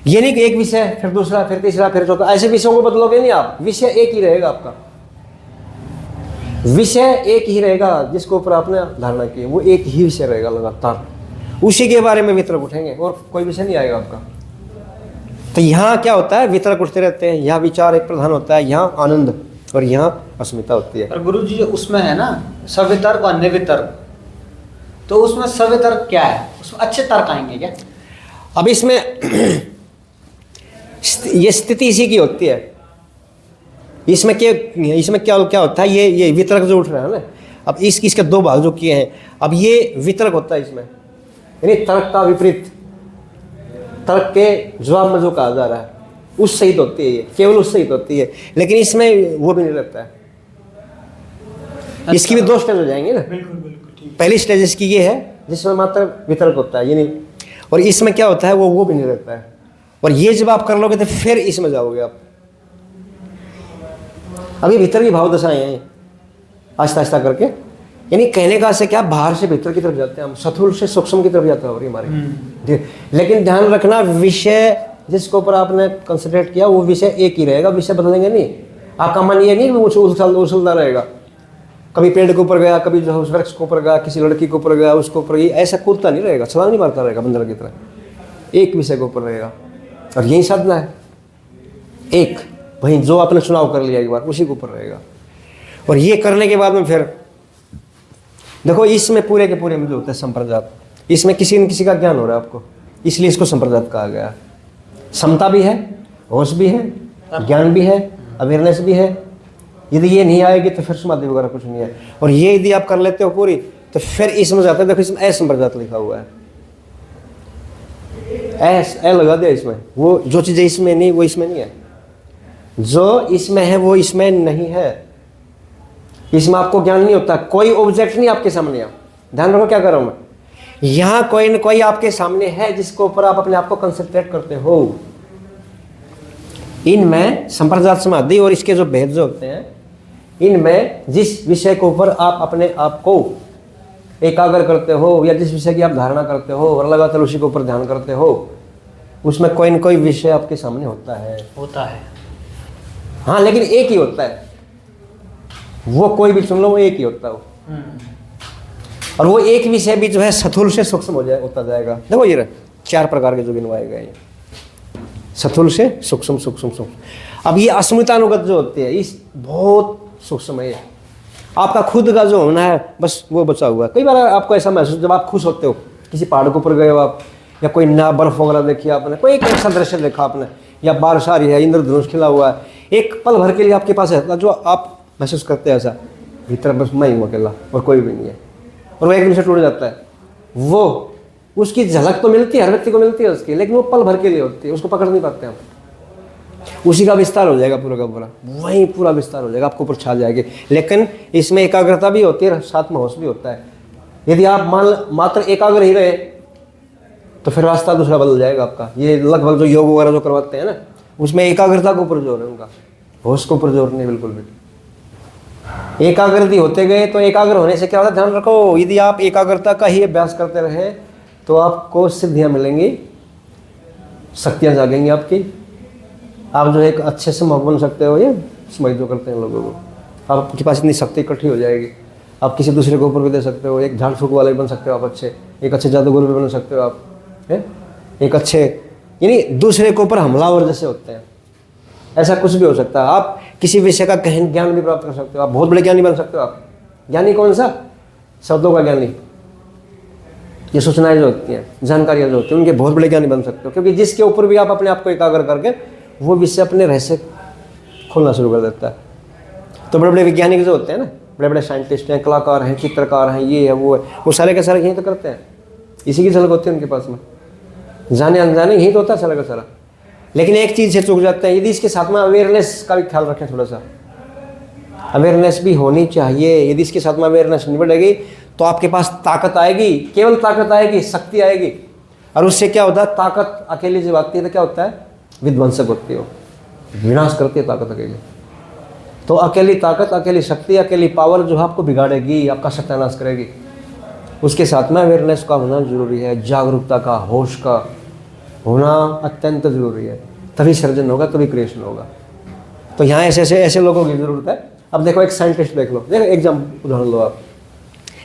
ये नहीं कि एक विषय फिर दूसरा फिर तीसरा फिर चौथा, ऐसे विषयों को बदलोगे नहीं आप, विषय एक ही रहेगा आपका, विषय एक ही रहेगा जिसके ऊपर आपने धारणा की है, वो एक ही विषय रहेगा लगातार, उसी के बारे में वितर्क उठेंगे और कोई विषय नहीं आएगा आपका। तो यहाँ क्या होता है? वितर्क उठते रहते हैं, यहाँ विचार एक प्रधान होता है, यहाँ आनंद और यहाँ अस्मिता होती है। पर गुरु जी जो उसमें है ना सवितर्क और निर्वितर्क, तो उसमें सवितर्क क्या है? उसमें अच्छे तर्क आएंगे क्या? अब इसमें ये स्थिति इसी की होती है। इसमें क्या होता है? ये वितर्क जो उठ रहा है ना, अब इसके दो भाग जो किए हैं, अब ये वितर्क होता है इसमें, यानी तर्क का विपरीत, तर्क के जवाब में जो कहा जा रहा है उससे ही तो होती है, ये केवल उससे ही तो होती है, लेकिन इसमें वो भी नहीं रहता है। इसकी भी दो स्टेज हो जाएंगे ना। बिल्कुल बिल्कुल। पहली स्टेज इसकी ये है जिसमें मात्र वितर्क होता है, ये नहीं, और इसमें क्या होता है वो भी नहीं रहता है। और ये जब आप कर लोगे तो फिर इसमें जाओगे आप। अभी भीतर की भाव दशाएं हैं आहिस्ता आहिस्ता करके, यानी कहने का से क्या, बाहर से भीतर की तरफ जाते हैं हम, स्थूल से सूक्ष्म की तरफ जाते हैं हमारे। लेकिन ध्यान रखना, विषय जिसके ऊपर आपने कंसंट्रेट किया वो विषय एक ही रहेगा, विषय बदलेंगे नहीं। आपका मन ये नहीं उछलता रहेगा, कभी पेड़ के ऊपर गया, कभी जो वृक्ष के ऊपर गया, किसी लड़की के ऊपर गया, उसके ऊपर, ऐसा कूदता नहीं रहेगा, छलांग नहीं मारता रहेगा बंदर की तरह, एक विषय के ऊपर रहेगा। और यही साधना है, एक वहीं जो आपने चुनाव कर लिया एक बार उसी के ऊपर रहेगा। और ये करने के बाद में फिर देखो, इसमें पूरे के पूरे में जो होता है संप्रदात, इसमें किसी न किसी का ज्ञान हो रहा है आपको, इसलिए इसको संप्रदात कहा गया। समता भी है, होश भी है, ज्ञान भी है, अवेयरनेस भी है। यदि ये नहीं आएगी तो फिर समाधि वगैरह कुछ नहीं है। और ये यदि आप कर लेते हो पूरी, तो फिर इसमें जाता है, देखो इसमें असंप्रदात लिखा हुआ है, ए लगा दिया इसमें, वो जो चीज़ें इसमें नहीं वो इसमें नहीं है, जो इसमें है वो इसमें नहीं है। इसमें आपको ज्ञान नहीं होता, कोई ऑब्जेक्ट नहीं आपके सामने है। ध्यान रखो क्या कर रहा हूं मैं, यहाँ कोई न कोई आपके सामने है जिसके ऊपर आप अपने आप को कंसंट्रेट करते हो। इनमें संप्रदात समाधि और इसके जो भेद जो होते हैं, इनमें जिस विषय के ऊपर आप अपने आप को एकाग्र करते हो, या जिस विषय की आप धारणा करते हो और लगातार उसी के ऊपर ध्यान करते हो, उसमें कोई न कोई विषय आपके सामने होता है। हाँ, लेकिन एक ही होता है वो, कोई भी सुन लो वो एक ही होता है वो। और वो एक विषय भी जो है स्थूल से सूक्ष्म होता जाएगा। देखो ये 4 प्रकार के जो गिनवाए गए हैं, स्थूल से सूक्ष्म सूक्ष्म सूक्ष्म। अब ये अस्मितानुगत जो होते हैं, इस बहुत सूक्ष्म है, आपका खुद का जो होना है बस वो बचा हुआ है। कई बार आपको ऐसा महसूस, जब आप खुश होते हो, किसी पहाड़ के ऊपर गए हो आप, या कोई नया बर्फ वगैरह देखी आपने, कोई एक ऐसा दृश्य देखा आपने, या बारिश आ रही है, इंद्रधनुष खिला हुआ है, एक पल भर के लिए आपके पास है जो आप महसूस करते हैं ऐसा, भीतर बस मैं हूँ अकेला और कोई भी नहीं है, और वो एक दिन से टूट जाता है। वो उसकी झलक तो मिलती है, हर व्यक्ति को मिलती है उसकी, लेकिन वो पल भर के लिए होती है, उसको पकड़ नहीं पाते हम। उसी का विस्तार हो जाएगा पूरा का पूरा, वहीं पूरा विस्तार हो जाएगा, आपको ऊपर छा जाएगी। लेकिन इसमें एकाग्रता भी होती है, साथ में होश भी होता है। यदि आप मात्र एकाग्र ही रहे तो फिर रास्ता दूसरा बदल जाएगा आपका। ये लगभग जो योग वगैरह जो करवाते हैं ना, उसमें एकाग्रता के ऊपर जोर है उनका, होश के ऊपर जोर नहीं बिल्कुल भी। एकाग्रता होते गए तो एकाग्र होने से क्या होता है, ध्यान रखो, यदि आप एकाग्रता का ही अभ्यास करते रहे तो आपको सिद्धियां मिलेंगी, शक्तियां जागेंगी आपकी, आप जो एक अच्छे से महबूब बन सकते हो। ये समझ जो करते हैं लोगों को, आपके पास इतनी शक्ति इकट्ठी हो जाएगी, आप किसी दूसरे के ऊपर भी दे सकते हो, एक झाड़ फूक वाले भी बन सकते हो आप, एक अच्छे जादूगर भी बन सकते हो आप, है एक अच्छे, यानी दूसरे के ऊपर हमलावर जैसे होते हैं, ऐसा कुछ भी हो सकता है। आप किसी विषय का गहन ज्ञान भी प्राप्त कर सकते हो, आप बहुत बड़े ज्ञानी बन सकते हो। आप ज्ञानी कौन सा, शब्दों का ज्ञानी, ये सूचनाएं जो होती हैं, जानकारियाँ जो होती हैं, उनके बहुत बड़े ज्ञानी बन सकते हो, क्योंकि जिसके ऊपर भी आप अपने आप को एकाग्र करके वो विषय अपने रहस्य खोलना शुरू कर देता है। तो बड़े बड़े वैज्ञानिक जो होते हैं ना, बड़े बड़े साइंटिस्ट हैं, कलाकार हैं, चित्रकार हैं, ये है वो है, वो सारे के सारे यही तो करते हैं, इसी की झलक होती है उनके पास में, जाने अनजाने यही तो होता है सारा का सारा। लेकिन एक चीज़ से चूक जाते हैं, यदि इसके साथ में अवेयरनेस का भी ख्याल रखें, थोड़ा सा अवेयरनेस भी होनी चाहिए। यदि इसके साथ में अवेयरनेस नहीं बढ़ेगी तो आपके पास ताकत आएगी, केवल ताकत आएगी, शक्ति आएगी, और उससे क्या होता है, ताकत अकेली जब आती है तो क्या होता है, विध्वंसक होती है, विनाश करती है ताकत अकेली। तो अकेली ताकत, अकेली शक्ति, अकेली पावर जो है आपको बिगाड़ेगी, आपका सत्यानाश करेगी। उसके साथ में अवेयरनेस का होना जरूरी है, जागरूकता का, होश का होना अत्यंत जरूरी है, तभी सर्जन होगा, तभी क्रिएशन होगा। तो यहाँ ऐसे लोगों की ज़रूरत है। अब देखो एक साइंटिस्ट देख लो, देखो एग्जाम उदाहरण लो आप,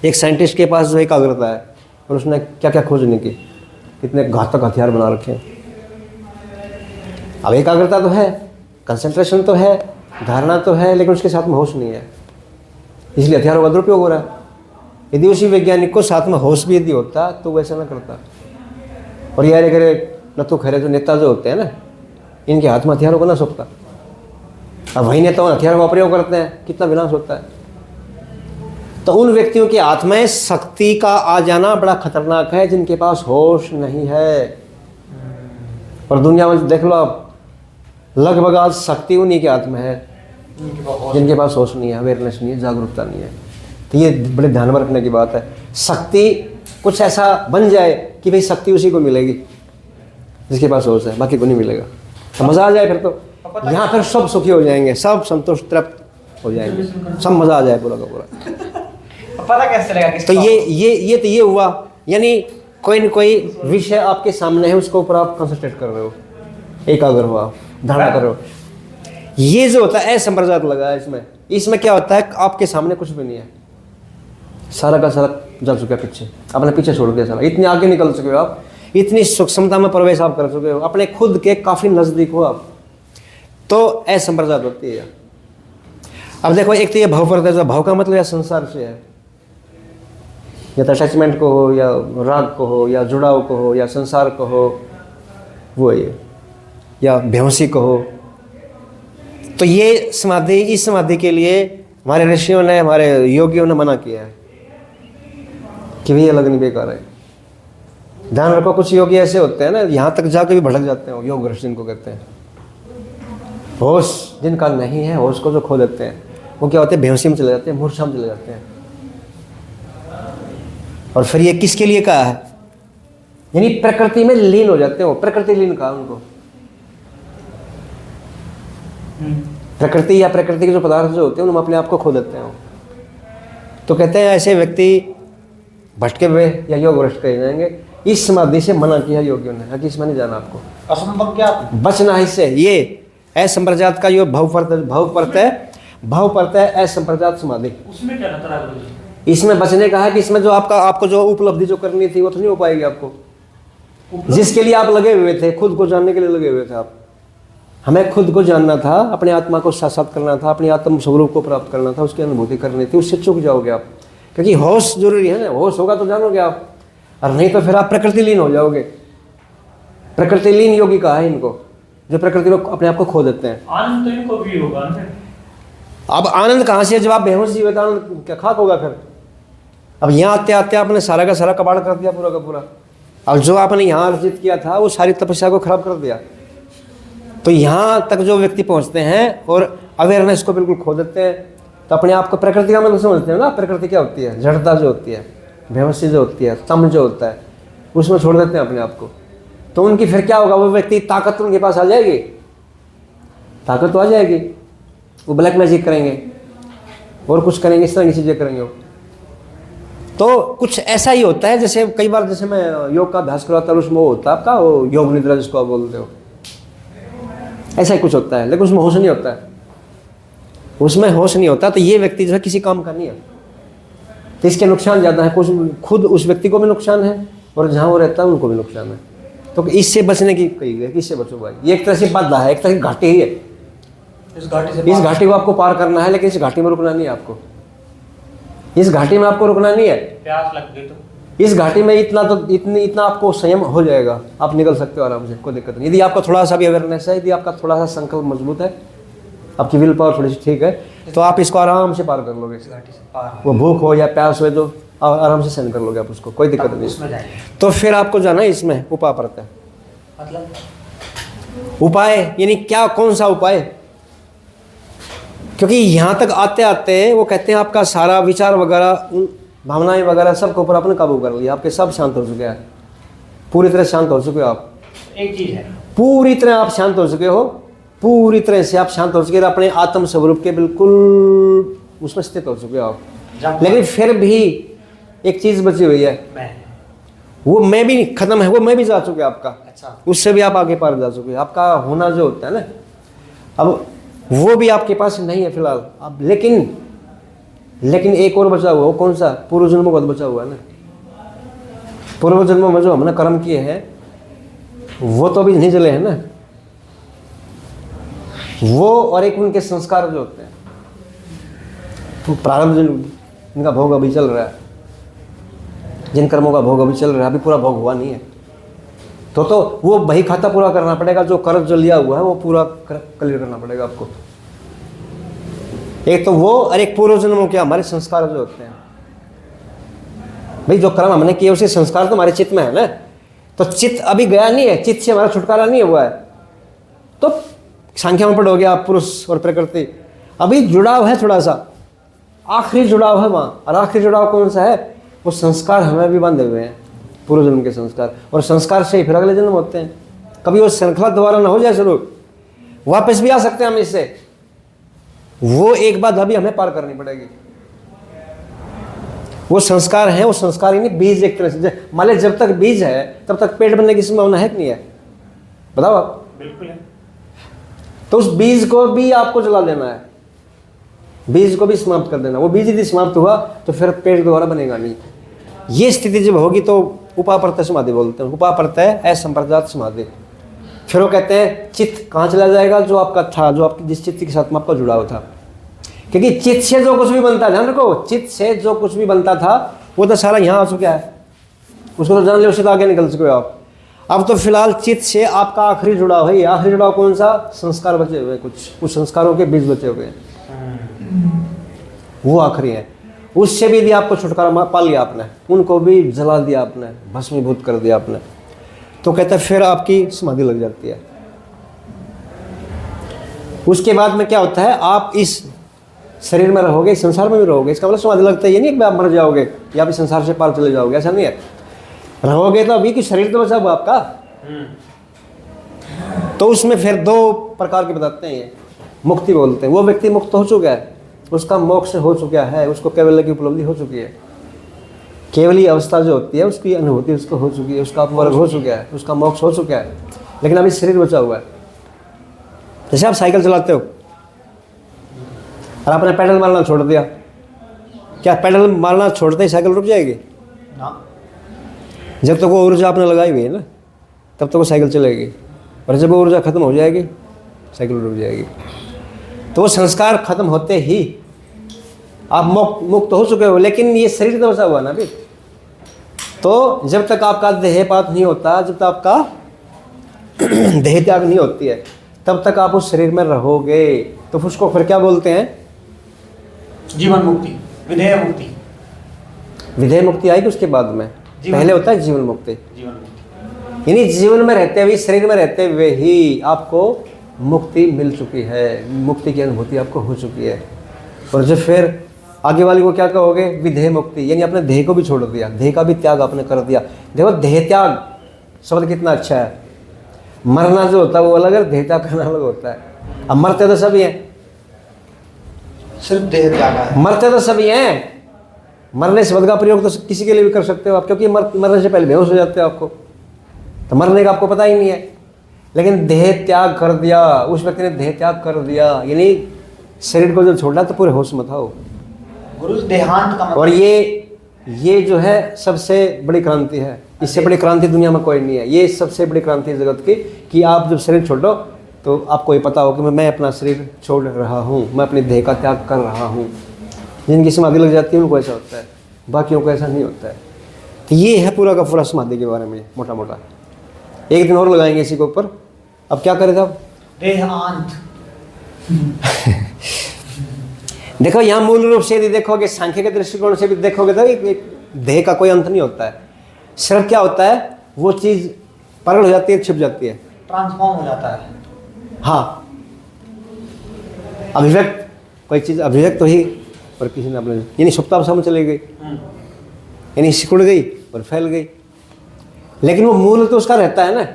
एक साइंटिस्ट के पास जो एकाग्रता है और उसने क्या क्या खोज नहीं की, कितने घातक हथियार बना रखे हैं। अब एकाग्रता तो है, कंसंट्रेशन तो है, धारणा तो है, लेकिन उसके साथ में होश नहीं है, इसलिए हथियारों का दुरुपयोग हो रहा है। यदि उसी वैज्ञानिक को साथ में होश भी यदि होता तो वैसा ना करता। और यार अगर नथु खैरे जो नेता जो होते हैं ना, इनके हाथ में हथियारों को ना सौंपता, अब वही नेता हथियारों का प्रयोग करते हैं, कितना विनाश होता है। तो उन व्यक्तियों के हाथ में शक्ति का आ जाना बड़ा खतरनाक है, जिनके पास होश नहीं है। और दुनिया में देख लो आप, लगभग आज शक्ति उन्हीं के हाथ में है जिनके पास होश नहीं है, अवेयरनेस नहीं है, जागरूकता नहीं है। तो ये बड़े ध्यान में रखने की बात है। शक्ति कुछ ऐसा बन जाए कि भाई शक्ति उसी को मिलेगी जिसके पास होश है, बाकी को नहीं मिलेगा। तो मज़ा आ जाए फिर तो, यहाँ फिर सब सुखी हो जाएंगे, सब संतुष्ट तृप्त हो जाएंगे, सब मज़ा आ जाए पूरा का पूरा। पता कैसे चलेगा किसका? तो ये हुआ, यानी कोई न कोई विषय आपके सामने है, उसके ऊपर आप कंसंट्रेट कर रहे हो, एकाग्र हो, आप धारणा कर रहे हो। ये जो होता है असंप्रजात लगा है इसमें क्या होता है, आपके सामने कुछ भी नहीं है, सारा का सारा जा चुका है पीछे, आपने पीछे छोड़ दिया सारा, इतने आगे निकल चुके हो आप, इतनी सूक्ष्मता में प्रवेश आप कर चुके हो, अपने खुद के काफ़ी नज़दीक हो आप, तो असंप्रजात होती है। अब देखो, एक तो ये भाव पर जो भाव का मतलब या संसार से है, या तो अटैचमेंट को हो, या राग को हो, या जुड़ाव को हो, या संसार को हो, वो ये, या बेहोशी को हो। तो ये समाधि, इस समाधि के लिए हमारे ऋषियों ने, हमारे योगियों ने मना किया है कि भी ये लगनी बेकार है। ध्यान रखो, कुछ योगी ऐसे होते हैं ना, यहाँ तक जाके भी भटक जाते हैं, योग भ्रष्ट जिनको कहते हैं। होश जिनका नहीं है, होश को जो खो देते हैं, वो क्या होते हैं, बेहोशी में चले जाते हैं, मूर्छा में चले जाते हैं। और फिर ये किसके लिए कहा है, यानी प्रकृति में लीन हो जाते हो, प्रकृति लीन कहा उनको। प्रकृति या प्रकृति के जो पदार्थ जो होते हैं उनमें अपने आप को खो देते हैं। तो कहते हैं ऐसे व्यक्ति भटके हुए या योग भ्रष्ट कहे जाएंगे। इस समाधि से मना किया योगियों ने कि इसमें नहीं जाना, आपको असंभव क्या बचना है इससे। ये असंप्रजात का यो भाव पड़ता है असंप्रजात समाधि। उसमें क्या खतरा है? इसमें बचने का है कि इसमें जो आपको जो उपलब्धि जो करनी थी वो तो नहीं हो पाएगी आपको, जिसके लिए आप लगे हुए थे, खुद को जानने के लिए लगे हुए थे आप। हमें खुद को जानना था, अपने आत्मा को साक्षात करना था, अपनी आत्म स्वरूप को प्राप्त करना था, उसकी अनुभूति करनी थी। उससे चूक जाओगे आप, क्योंकि होश जरूरी है ना। होश होगा तो जानोगे आप, और नहीं तो फिर आप प्रकृति लीन हो जाओगे। प्रकृति लीन योगी कहा है इनको, जो प्रकृति को अपने आप को खो देते हैं। आनंद तो इनको भी होगा ना। अब आनंद कहाँ से, जब आप बेहोश जी हुए तो आनंद क्या खाक होगा फिर। अब यहाँ आते आते आपने सारा का सारा कबाड़ कर दिया, पूरा का पूरा। और जो आपने यहाँ अर्जित किया था वो सारी तपस्या को खराब कर दिया। तो यहाँ तक जो व्यक्ति पहुँचते हैं और अवेयरनेस को बिल्कुल खो देते हैं, तो अपने आप को प्रकृति का मतलब समझते हैं ना। प्रकृति क्या होती है, जड़ता जो होती है, बेहोशी जो होती है, तम जो होता है, उसमें छोड़ देते हैं अपने आप को। तो उनकी फिर क्या होगा, वो व्यक्ति ताकत उनके पास आ जाएगी, ताकत तो आ जाएगी। वो ब्लैक मैजिक करेंगे और कुछ करेंगे, इस तरह की चीज़ें करेंगे वो। तो कुछ ऐसा ही होता है, जैसे कई बार जैसे मैं योग का अभ्यास करवाता हूँ, उसमें वो होता है आपका वो योग निद्रा जिसको आप बोलते हो, ऐसा ही कुछ होता है, लेकिन उसमें होश नहीं होता है। उसमें होश नहीं होता, तो ये व्यक्ति जो है किसी काम का नहीं है। तो इसके नुकसान ज़्यादा है, कुछ खुद उस व्यक्ति को भी नुकसान है और जहाँ वो रहता है उनको भी नुकसान है। तो इससे बचने की कही गई कि इससे बचो भाई। ये एक तरह से बाधा है, एक तरह की घाटी ही है। इस घाटी को आपको पार करना है, लेकिन इस घाटी में रुकना नहीं है आपको। इस घाटी में आपको रुकना नहीं है। प्यास लग गई तो इस घाटी में इतना आपको संयम हो जाएगा, आप निकल सकते हो आराम से, कोई दिक्कत नहीं। यदि आपका थोड़ा सा भी अवेयरनेस है, यदि आपका थोड़ा सा संकल्प मजबूत है, आपकी विल पावर थोड़ी सी ठीक है, तो आप इसको आराम से पार कर लोगे। इस घाटी से पार वो भूख हो या प्यास हो, तो आराम से सहन कर लोगे आप उसको, कोई दिक्कत नहीं। उसमें जाएंगे। तो फिर आपको जाना है इसमें उपाय पड़ता है। मतलब उपाय यानी क्या, कौन सा उपाय? क्योंकि यहाँ तक आते आते वो कहते हैं आपका सारा विचार वगैरह, भावनाएं वगैरह सबके ऊपर आपने काबू कर लिया, आपके सब शांत हो चुके हैं, पूरी तरह शांत हो चुके हो आप। एक चीज है, पूरी तरह आप शांत हो चुके हो, पूरी तरह से आप शांत हो चुके हो, अपने आत्म स्वरूप के बिल्कुल उसमें स्थित हो चुके हो आप। लेकिन फिर भी एक चीज बची हुई है, वो मैं भी खत्म है, वो मैं भी जा चुके आपका। अच्छा, उससे भी आप आगे पार जा चुके, आपका होना जो होता है ना, अब वो भी आपके पास नहीं है फिलहाल। अब लेकिन एक और बचा हुआ, वो कौन सा? पूर्व जन्मों का बचा हुआ है ना। पूर्व जन्मों में जो हमने कर्म किए हैं वो तो अभी नहीं जले हैं ना, वो और एक उनके संस्कार जो होते हैं, तो प्रारब्ध इनका भोग अभी चल रहा है, जिन कर्मों का भोग अभी चल रहा है, अभी पूरा भोग हुआ नहीं है। तो वो बही खाता पूरा करना पड़ेगा, जो कर्ज जो लिया हुआ है वो पूरा क्लियर करना पड़ेगा आपको। एक तो वो, और एक पूर्व जन्मों के हमारे संस्कार जो होते हैं। भाई जो कर्म हमने किए उसके संस्कार तो हमारे चित्त में है ना, तो चित्त अभी गया नहीं है, चित्त से हमारा छुटकारा नहीं हुआ है। तो संख्या में पढ़ोगे आप, पुरुष और प्रकृति अभी जुड़ाव है, थोड़ा सा आखिरी जुड़ाव है वहाँ। और आखिरी जुड़ाव कौन सा है? वो संस्कार हमें भी बंधे हुए हैं, पूर्व जन्म के संस्कार, और संस्कार से ही फिर अगले जन्म होते हैं। कभी वो श्रृंखला दोबारा ना हो जाए शुरू, वापस भी आ सकते हैं हम इससे। वो एक बात अभी हमें पार करनी पड़ेगी। वो संस्कार है, वो संस्कार ही नहीं, बीज एक तरह से। मान लीजिए जब तक बीज है तब तक पेड़ बनने की संभावना है कि नहीं है? बताओ आप। बिल्कुल है। तो उस बीज को भी आपको जला देना है, बीज को भी समाप्त कर देना। वो बीज यदि समाप्त हुआ तो फिर पेड़ दोबारा बनेगा नहीं। ये स्थिति जब होगी तो उपाप्रत्यय समाधि बोलते हैं। उपाप्रत्यय असंप्रजात समाधि। फिर वो कहते हैं चित्त कहाँ चला जाएगा? जो आपका था, जो आपकी जिस चित्त के साथ में आपका जुड़ाव था। क्योंकि चित्त से जो कुछ भी बनता है, ध्यान रखो, चित्त से जो कुछ भी बनता था वो तो सारा यहाँ आ चुका है, उसको तो जान लो, उससे तो आगे निकल चुके हो आप। अब तो फिलहाल चित्त से आपका आखिरी जुड़ाव है। आखिरी जुड़ाव कौन सा? संस्कार बचे हुए, कुछ संस्कारों के बीज बचे हुए हैं, वो आखिरी है। उससे भी यदि आपको छुटकारा पा लिया आपने, उनको भी जला दिया आपने, भस्मीभूत कर दिया आपने, तो कहते हैं फिर आपकी समाधि लग जाती है। उसके बाद में क्या होता है? आप इस शरीर में रहोगे, इस संसार में भी रहोगे। इसका मतलब समाधि लगता है ये नहीं कि आप मर जाओगे या आप इस संसार से पार चले जाओगे, ऐसा नहीं है। रहोगे तो अभी कि शरीर तो बचा हुआ आपका। तो उसमें फिर दो प्रकार के बताते हैं, ये मुक्ति बोलते हैं। वो व्यक्ति मुक्त हो चुका है, उसका मोक्ष हो चुका है, उसको कैवल्य की उपलब्धि हो चुकी है। केवली अवस्था जो होती है उसकी अनुभूति उसको हो चुकी है, उसका अपवर्ग हो चुका है, उसका मोक्ष हो चुका है, लेकिन अभी शरीर बचा हुआ है। जैसे आप साइकिल चलाते हो और आपने पेडल मारना छोड़ दिया, क्या पेडल मारना छोड़ते ही साइकिल रुक जाएगी? ना, जब तक वो ऊर्जा आपने लगाई हुई है ना, तब तक वो साइकिल चलेगी। और जब वो ऊर्जा खत्म हो जाएगी साइकिल रुक जाएगी। तो वो संस्कार खत्म होते ही आप मुक्त हो चुके हो, लेकिन ये शरीर तो बचा हुआ ना अभी। तो जब तक आपका देहपात नहीं होता, जब तक आपका देह त्याग नहीं होती है, तब तक आप उस शरीर में रहोगे। तो उसको फिर क्या बोलते हैं? जीवन मुक्ति, विधेय मुक्ति। विधेय मुक्ति आएगी उसके बाद में, पहले होता है जीवन मुक्ति। जीवन मुक्ति यानी जीवन में रहते हुए, शरीर में रहते हुए ही आपको मुक्ति मिल चुकी है, मुक्ति की अनुभूति आपको हो चुकी है। और जो फिर आगे वाली को क्या कहोगे? विधेय मुक्ति, यानी अपने देह को भी छोड़ दिया, देह का भी त्याग आपने कर दिया। देखो देह त्याग शब्द कितना अच्छा है। मरना जो होता है वो अलग है, देह त्याग करना अलग होता है। अब मरते तो सभी हैं, सिर्फ देह त्याग है। मरते तो सभी हैं। मरने शब्द का प्रयोग तो किसी के लिए भी कर सकते हो आप, क्योंकि मरने से पहले बेहोश हो जाते हो आपको, तो मरने का आपको पता ही नहीं है। लेकिन देह त्याग कर दिया, उस व्यक्ति ने देह त्याग कर दिया, यानी शरीर को जब छोड़ना तो पूरे होश में था वो। गुरु देहांत का मतलब। और ये जो है सबसे बड़ी क्रांति है, इससे बड़ी क्रांति दुनिया में कोई नहीं है। ये सबसे बड़ी क्रांति है जगत की, कि आप जब शरीर छोड़ो तो आपको ये पता हो कि मैं अपना शरीर छोड़ रहा हूँ, मैं अपने देह का त्याग कर रहा हूँ। जिनकी समाधि लग जाती है उनको ऐसा होता है, बाकियों को ऐसा नहीं होता है। तो ये है पूरा का पूरा समाधि के बारे में मोटा मोटा। एक दिन और लगाएंगे इसी के ऊपर। अब क्या करें साहब? देहांत। देखो यहाँ मूल रूप से यदि देखोगे, सांख्य के दृष्टिकोण से भी देखोगे तो एक देह का कोई अंत नहीं होता है। सिर्फ क्या होता है, वो चीज़ प्रकट हो जाती है, छिप जाती है, ट्रांसफॉर्म हो जाता है। हाँ, अभिव्यक्त कोई चीज़ अभिव्यक्त हुई और किसी ने अपने, यानी सुप्तावस्था में चली गई, यानी सिकुड़ गई और फैल गई। लेकिन वो मूल तो उसका रहता है ना।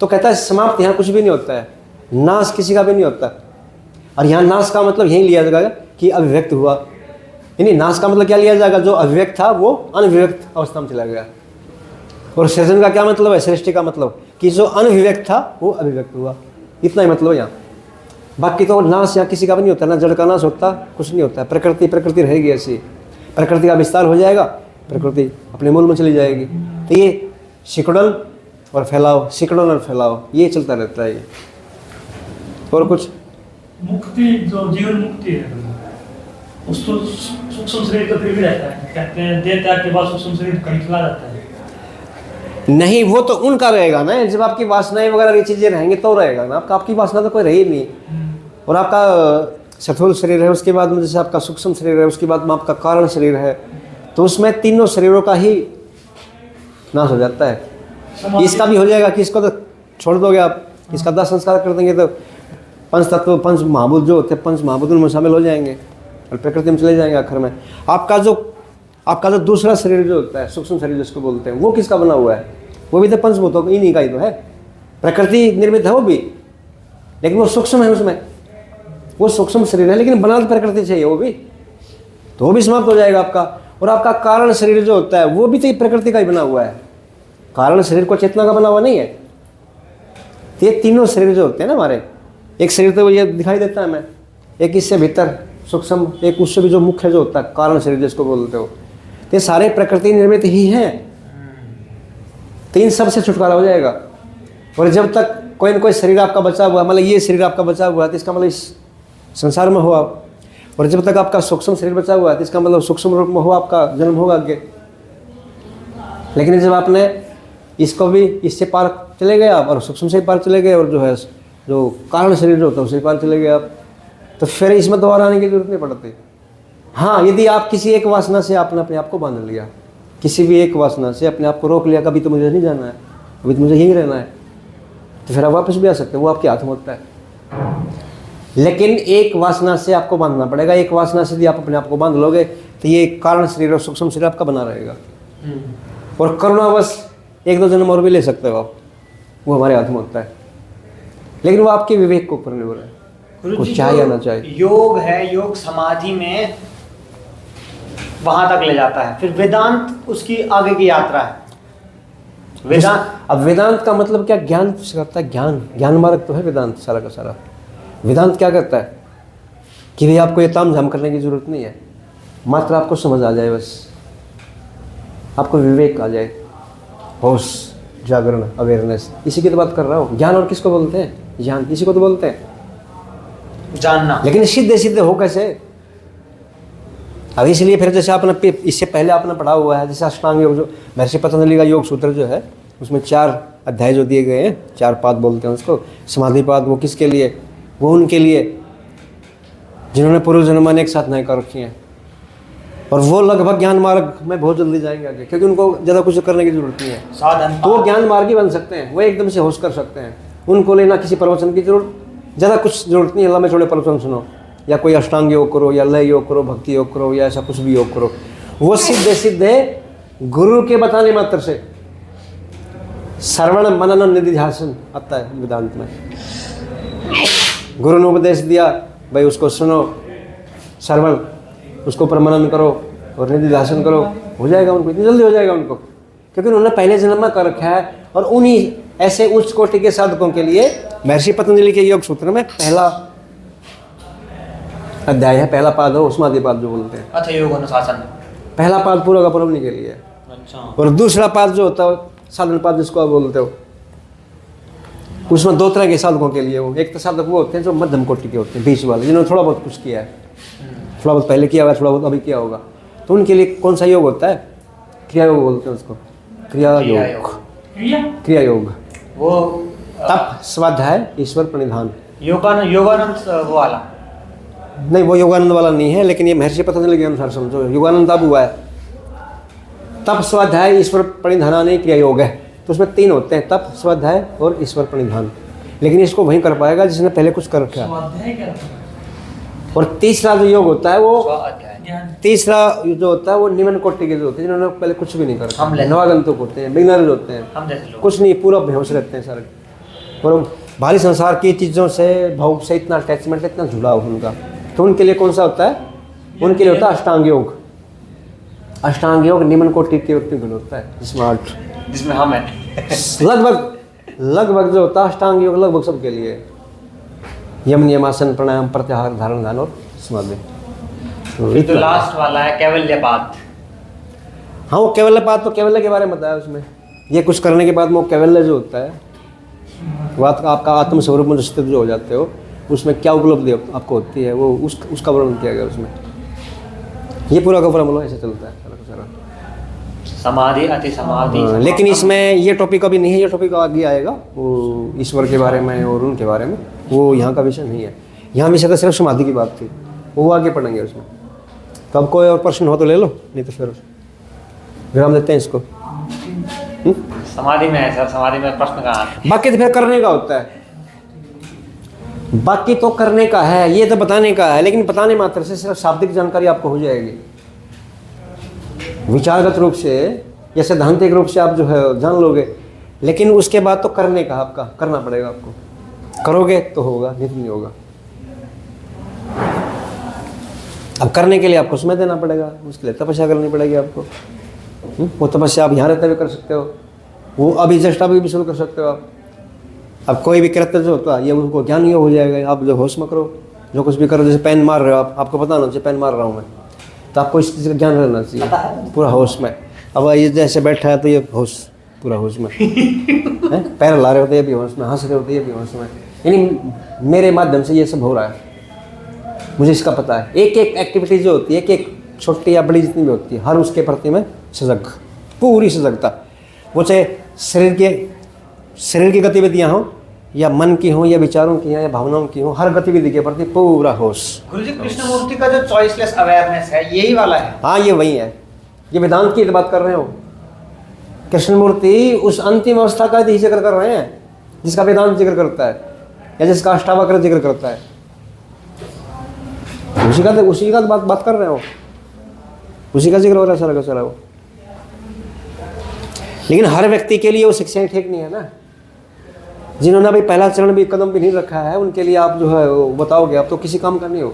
तो कहता है समाप्त, यहाँ कुछ भी नहीं होता है, नाश किसी का भी नहीं होता। और यहाँ नाश का मतलब यही लिया जाएगा कि अभिव्यक्त हुआ, यानी नाश का मतलब क्या लिया जाएगा? जो अभिव्यक्त था वो अनभिव्यक्त अवस्था में चला गया। और सृजन का क्या मतलब है? सृष्टि का मतलब कि जो अनभिव्यक्त था वो अभिव्यक्त हुआ, इतना ही मतलब यहाँ। बाकी तो नाश यहाँ किसी का भी नहीं होता, ना जड़ का नाश होता, कुछ नहीं होता है। प्रकृति रहेगी ऐसी, प्रकृति का विस्तार हो जाएगा, प्रकृति अपने मूल में चली जाएगी। तो ये सिकुड़न और फैलाव, सिकुड़न और फैलाव, ये चलता रहता है ये। और कुछ मुक्ति, जो जीवन मुक्ति है, उसको सूक्ष्म शरीर तो फिर भी रहता है। कहते हैं देह त्याग के बाद सूक्ष्म शरीर कहीं चला जाता है। नहीं, वो तो उनका रहेगा ना, जब आपकी वासनाएं वगैरह ये चीज़ें रहेंगी तो रहेगा ना। आपकी वासना तो कोई रही नहीं। और आपका स्थूल शरीर है, उसके बाद में जैसे आपका सूक्ष्म शरीर है, उसके बाद में आपका कारण शरीर है, तो उसमें तीनों शरीरों का ही नाश हो जाता है। इसका भी हो जाएगा कि इसको तो छोड़ दोगे आप, इसका दाह संस्कार कर देंगे तो पंच तत्व, पंच महाभूत जो होते हैं, पंच महाभूत में शामिल हो जाएंगे और प्रकृति में चले जाएंगे आखिर में। आपका जो दूसरा शरीर जो होता है, सूक्ष्म शरीर जिसको बोलते हैं, वो किसका बना हुआ है? वो भी तो पंचभूतों इन्हीं का ही तो है। प्रकृति निर्मित है वो भी, लेकिन वो सूक्ष्म है, उसमें वो सूक्ष्म शरीर है, लेकिन बना तो प्रकृति चाहिए वो भी, तो वो भी समाप्त हो जाएगा आपका। और आपका कारण शरीर जो होता है वो भी तो प्रकृति का ही बना हुआ है। कारण शरीर को चेतना का बना हुआ नहीं है। तो ये तीनों शरीर जो होते हैं ना हमारे, एक शरीर तो ये दिखाई देता है हमें, एक इससे भीतर सूक्ष्म, एक उससे भी जो मुख्य जो होता है कारण शरीर जिसको बोलते हो, ये सारे प्रकृति निर्मित ही हैं। तो इन सब से छुटकारा हो जाएगा। और जब तक कोई न कोई शरीर आपका बचा हुआ, मतलब ये शरीर आपका बचा हुआ है, तो इसका मतलब इस संसार में हो आप। और जब तक आपका सूक्ष्म शरीर बचा हुआ है, तो इसका मतलब सूक्ष्म रूप में हो, आपका जन्म होगा आगे। लेकिन जब आपने इसको भी, इससे पार चले गए आप, और सूक्ष्म से पार चले गए, और जो है जो कारण शरीर जो होता है उससे पार चले गए आप, तो फिर इसमें दोबारा आने की जरूरत नहीं पड़ती। हाँ, यदि आप किसी एक वासना से आपने अपने आप को बांध लिया, किसी भी एक वासना से अपने आप को रोक लिया, कभी तो मुझे नहीं जाना है, अभी तो मुझे यहीं रहना है, तो फिर आप वापस भी आ सकते हैं, वो आपके हाथ में होता है। लेकिन एक वासना से आपको बांधना पड़ेगा। एक वासना से यदि आप अपने आप को बांध लोगे तो ये कारण शरीर और सूक्ष्म शरीर आपका बना रहेगा। और करुणावश एक दो जन्म और भी ले सकते हो आप, वो हमारे हाथ में होता है। लेकिन वो आपके विवेक को ऊपर निर्भर है, कुछ चाहे या ना चाहे। योग है, योग समाधि में वहां तक ले जाता है, फिर वेदांत उसकी आगे की यात्रा है। वेदांत, अब वेदांत का मतलब क्या? ज्ञान करता है, ज्ञान मार्ग तो है वेदांत सारा का सारा। वेदांत क्या करता है कि भाई आपको ये ताम झाम करने की जरूरत नहीं है, मात्र आपको समझ आ जाए, बस आपको विवेक आ जाए, होश, जागरण, अवेयरनेस, इसी की तो बात कर रहा हूँ। ज्ञान और किसको बोलते हैं? ज्ञान, इसी को तो बोलते हैं, जानना। लेकिन सीधे सीधे हो कैसे? अब इसलिए फिर जैसे आपने इससे पहले आपने पढ़ा हुआ है, जैसे अष्टांग योग, जो महर्षि पतंजलि का योग सूत्र जो है, उसमें 4 अध्याय जो दिए गए हैं, 4 पाद बोलते हैं उसको। समाधि पाद वो किसके लिए? वो उनके लिए जिन्होंने पूर्व जन्म में एक साथ नहीं कर रखी हैं, और वो लगभग ज्ञान मार्ग में बहुत जल्दी जाएंगे आगे, क्योंकि उनको ज़्यादा कुछ करने की जरूरत नहीं है। साधन तो वो ज्ञान मार्ग ही बन सकते हैं, वो एकदम से होश कर सकते हैं। उनको लेना किसी प्रवचन की जरूरत, ज़्यादा कुछ जरूरत नहीं है। लंबे चौड़े प्रवचन सुनो, या कोई अष्टांग योग करो, या लय योग करो, भक्ति योग करो, या ऐसा कुछ भी योग करो। वो सीधे सीधे गुरु के बताने मात्र से, श्रवण मनन निधिध्यासन आता है वेदांत में। गुरु ने उपदेश दिया, भाई उसको सुनो, श्रवण, उसको पर मनन करो और निधिध्यासन करो, हो जाएगा उनको, इतनी जल्दी हो जाएगा उनको, क्योंकि उन्होंने पहले जन्म में कर रखा है। और उन्हीं ऐसे उच्च कोटि के साधकों के लिए महर्षि पतंजलि के योग सूत्र में पहला अध्याय है, पहला पाद हो, समाधि पाद जो बोलते हैं। अच्छा, योग अनुशासन पहला पाद पूरा का पूरा उन्हीं के लिए है। अच्छा। और दूसरा पाद जो होता है साधन पाद, जिसको आप बोलते हो, उसमें 2 तरह के साधकों के लिए वो, एक तो साधक वो होते हैं जो मध्यम कोटि के होते हैं, बीच वाले, जिन्होंने थोड़ा बहुत कुछ किया है, थोड़ा बहुत पहले किया हुआ है, थोड़ा बहुत अभी किया होगा। तो उनके लिए कौन सा योग होता है? क्रिया योग बोलते हैं उसको, क्रिया योग, क्रिया योग। वो तप, स्वाध्याय, ईश्वर प्रणिधान। योगानंद वो वाला नहीं, वो योगानंद वाला नहीं है, लेकिन ये महर्षि पतंजलि के अनुसार समझो, योगानंद अब हुआ है। तप, स्वाध्याय, ईश्वर प्रणिधान नहीं, क्रिया योग है। तो उसमें 3 होते हैं, तप, स्वाध्याय और ईश्वर प्रणिधान। लेकिन इसको वहीं कर पाएगा जिसने पहले कुछ कर रखा है। और तीसरा जो योग होता है वो, तीसरा जो होता है वो निम्न कोटि के जो होते हैं, जिन्होंने पहले कुछ भी नहीं कर रखा, नवागंतुक होते हैं, बिगिनर होते हैं, हम जैसे लोग। कुछ नहीं, पूरा बेहोश रहते हैं सारे, और भारी संसार की चीज़ों से, भोग से इतना अटैचमेंट, इतना जुड़ाव उनका। तो उनके लिए कौन सा होता है? उनके लिए होता है अष्टांग योग। अष्टांग योग निम्न कोटि के व्यक्ति के लिए होता है, जिसमें 8, जिसमें हम हैं। लगभग जो होता है अष्टांग योग लगभग सबके लिए, यम, नियमासन, प्राणायाम, प्रत्याहार, धारण, ध्यान और समाधि। तो लास्ट वाला है कैवल्यपात। हाँ, वो कैवल्यपात तो कैवल्य के बारे में बताया उसमें। ये कुछ करने के बाद वो कैवल्य जो होता है, वो आपका आत्मस्वरूप में स्थित जो हो जाते हो, उसमें क्या उपलब्धि आपको होती है, वो उसका वर्णन किया गया उसमें। ये पूरा का पूरा मतलब ऐसे चलता है सारा। समाधि, अति समाधि। लेकिन इसमें ये टॉपिक अभी नहीं है, ये टॉपिक आगे आएगा, वो ईश्वर के बारे में और उनके बारे में। वो यहाँ का विषय नहीं है, यहाँ विषय तो सिर्फ समाधि की बात थी, वो आगे पढ़ेंगे उसमें। तो अब कोई और प्रश्न हो तो ले लो, नहीं तो फिर विराम देते हैं इसको। समाधि में है सर, समाधि में प्रश्न कहाँ? बाकी तो फिर करने का होता है, बाकी तो करने का है, ये तो बताने का है। लेकिन बताने मात्र से सिर्फ शाब्दिक जानकारी आपको हो जाएगी, विचारगत रूप से या सैद्धांतिक रूप से आप जो है जान लोगे। लेकिन उसके बाद तो करने का आपका करना पड़ेगा, आपको करोगे तो होगा, नहीं होगा। अब करने के लिए आपको समय देना पड़ेगा, उसके लिए तपस्या करनी पड़ेगी आपको। वो तपस्या आप यहाँ रहते हुए कर सकते हो, वो अभी जस्ट अभी भी शुरू कर सकते हो आप। अब कोई भी कृत्य जो होता है ये उनको ज्ञान योग हो जाएगा। आप जो होश में करो, जो कुछ भी करो, जैसे पेन मार रहे हो आपको पता होना चाहिए पेन मार रहा हूँ मैं, तो आपको इस चीज़ का ज्ञान रहना चाहिए पूरा होश में। अब ये जैसे बैठा है तो ये होश, पूरा होश में पैर ला रहे होते ये भी होश में, हंस रहे होते ये भी होश में, यानी मेरे माध्यम से ये सब हो रहा है, मुझे इसका पता है। एक एक एक्टिविटी जो होती है, एक एक छोटी या बड़ी जितनी भी होती है, हर उसके प्रति में सजग, पूरी सजगता। वो चाहे शरीर की गतिविधियाँ हों या मन की हों या विचारों की हों या भावनाओं की हों, हर गतिविधि के प्रति पूरा होश। गुरुजी, कृष्णमूर्ति का जो चॉइसलेस अवेयरनेस है यही वाला है? हाँ, ये वही है, ये वेदांत की बात कर रहे हो। कृष्णमूर्ति उस अंतिम अवस्था का ही जिक्र कर रहे हैं जिसका वेदांत जिक्र करता है या जिसका अष्टावक्र जिक्र करता है, उसी का बात कर रहे हो, उसी का जिक्र हो रहा है सारा वो। लेकिन हर व्यक्ति के लिए वो शिक्षाएं ठीक नहीं है ना। जिन्होंने अभी पहला चरण भी कदम भी नहीं रखा है, उनके लिए आप जो है वो बताओगे, आप तो किसी काम का नहीं हो।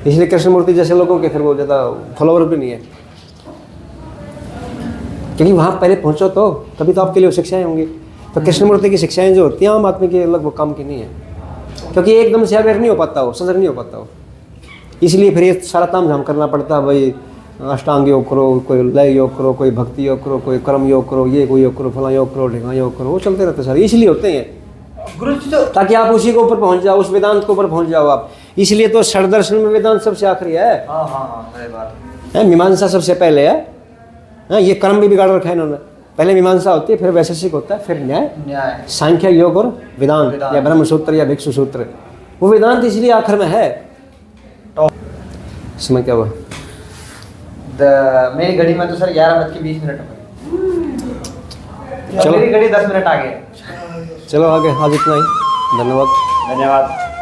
इसलिए कृष्णमूर्ति जैसे लोगों के फिर वो ज़्यादा फॉलोवर भी नहीं है, क्योंकि वहाँ पहले पहुँचो तो तभी तो आपके लिए वो शिक्षाएँ होंगी। तो कृष्णमूर्ति की शिक्षाएँ जो होती हैं आम आदमी के लगभग काम की नहीं है, क्योंकि एकदम से अवेयर नहीं हो पाता हो, सजग नहीं हो पाता हो। इसलिए फिर ये सारा ताम झाम करना पड़ता है भाई, अष्टांग योग करो, कोई लय योग करो, कोई भक्ति योग करो, कोई कर्म योग करो, ये कोई योग करो, फला योग करो, ढिंगा योग करो, वो चलते रहते सर, इसलिए होते हैं गुरु जी तो ताकि आप उसी के ऊपर पहुंच जाओ, उस वेदांत के ऊपर पहुंच जाओ आप। इसलिए तो षड दर्शन में वेदांत सबसे आखिरी है, हाँ हाँ हाँ सही बात है मीमांसा सबसे पहले है। हाँ, ये कर्म भी बिगाड़ रखा है इन्होंने, पहले मीमांसा होती है, फिर वैशेषिक होता है, फिर न्याय, न्याय सांख्य योग और वेदांत या ब्रह्म सूत्र या भिक्षु सूत्र। वो वेदांत इसलिए आखिर में है। समय क्या हुआ? मेरी घड़ी में तो सर 11:20 चलो। मेरी घड़ी 10 मिनट आगे है। चलो आगे, आज इतना ही, धन्यवाद। धन्यवाद।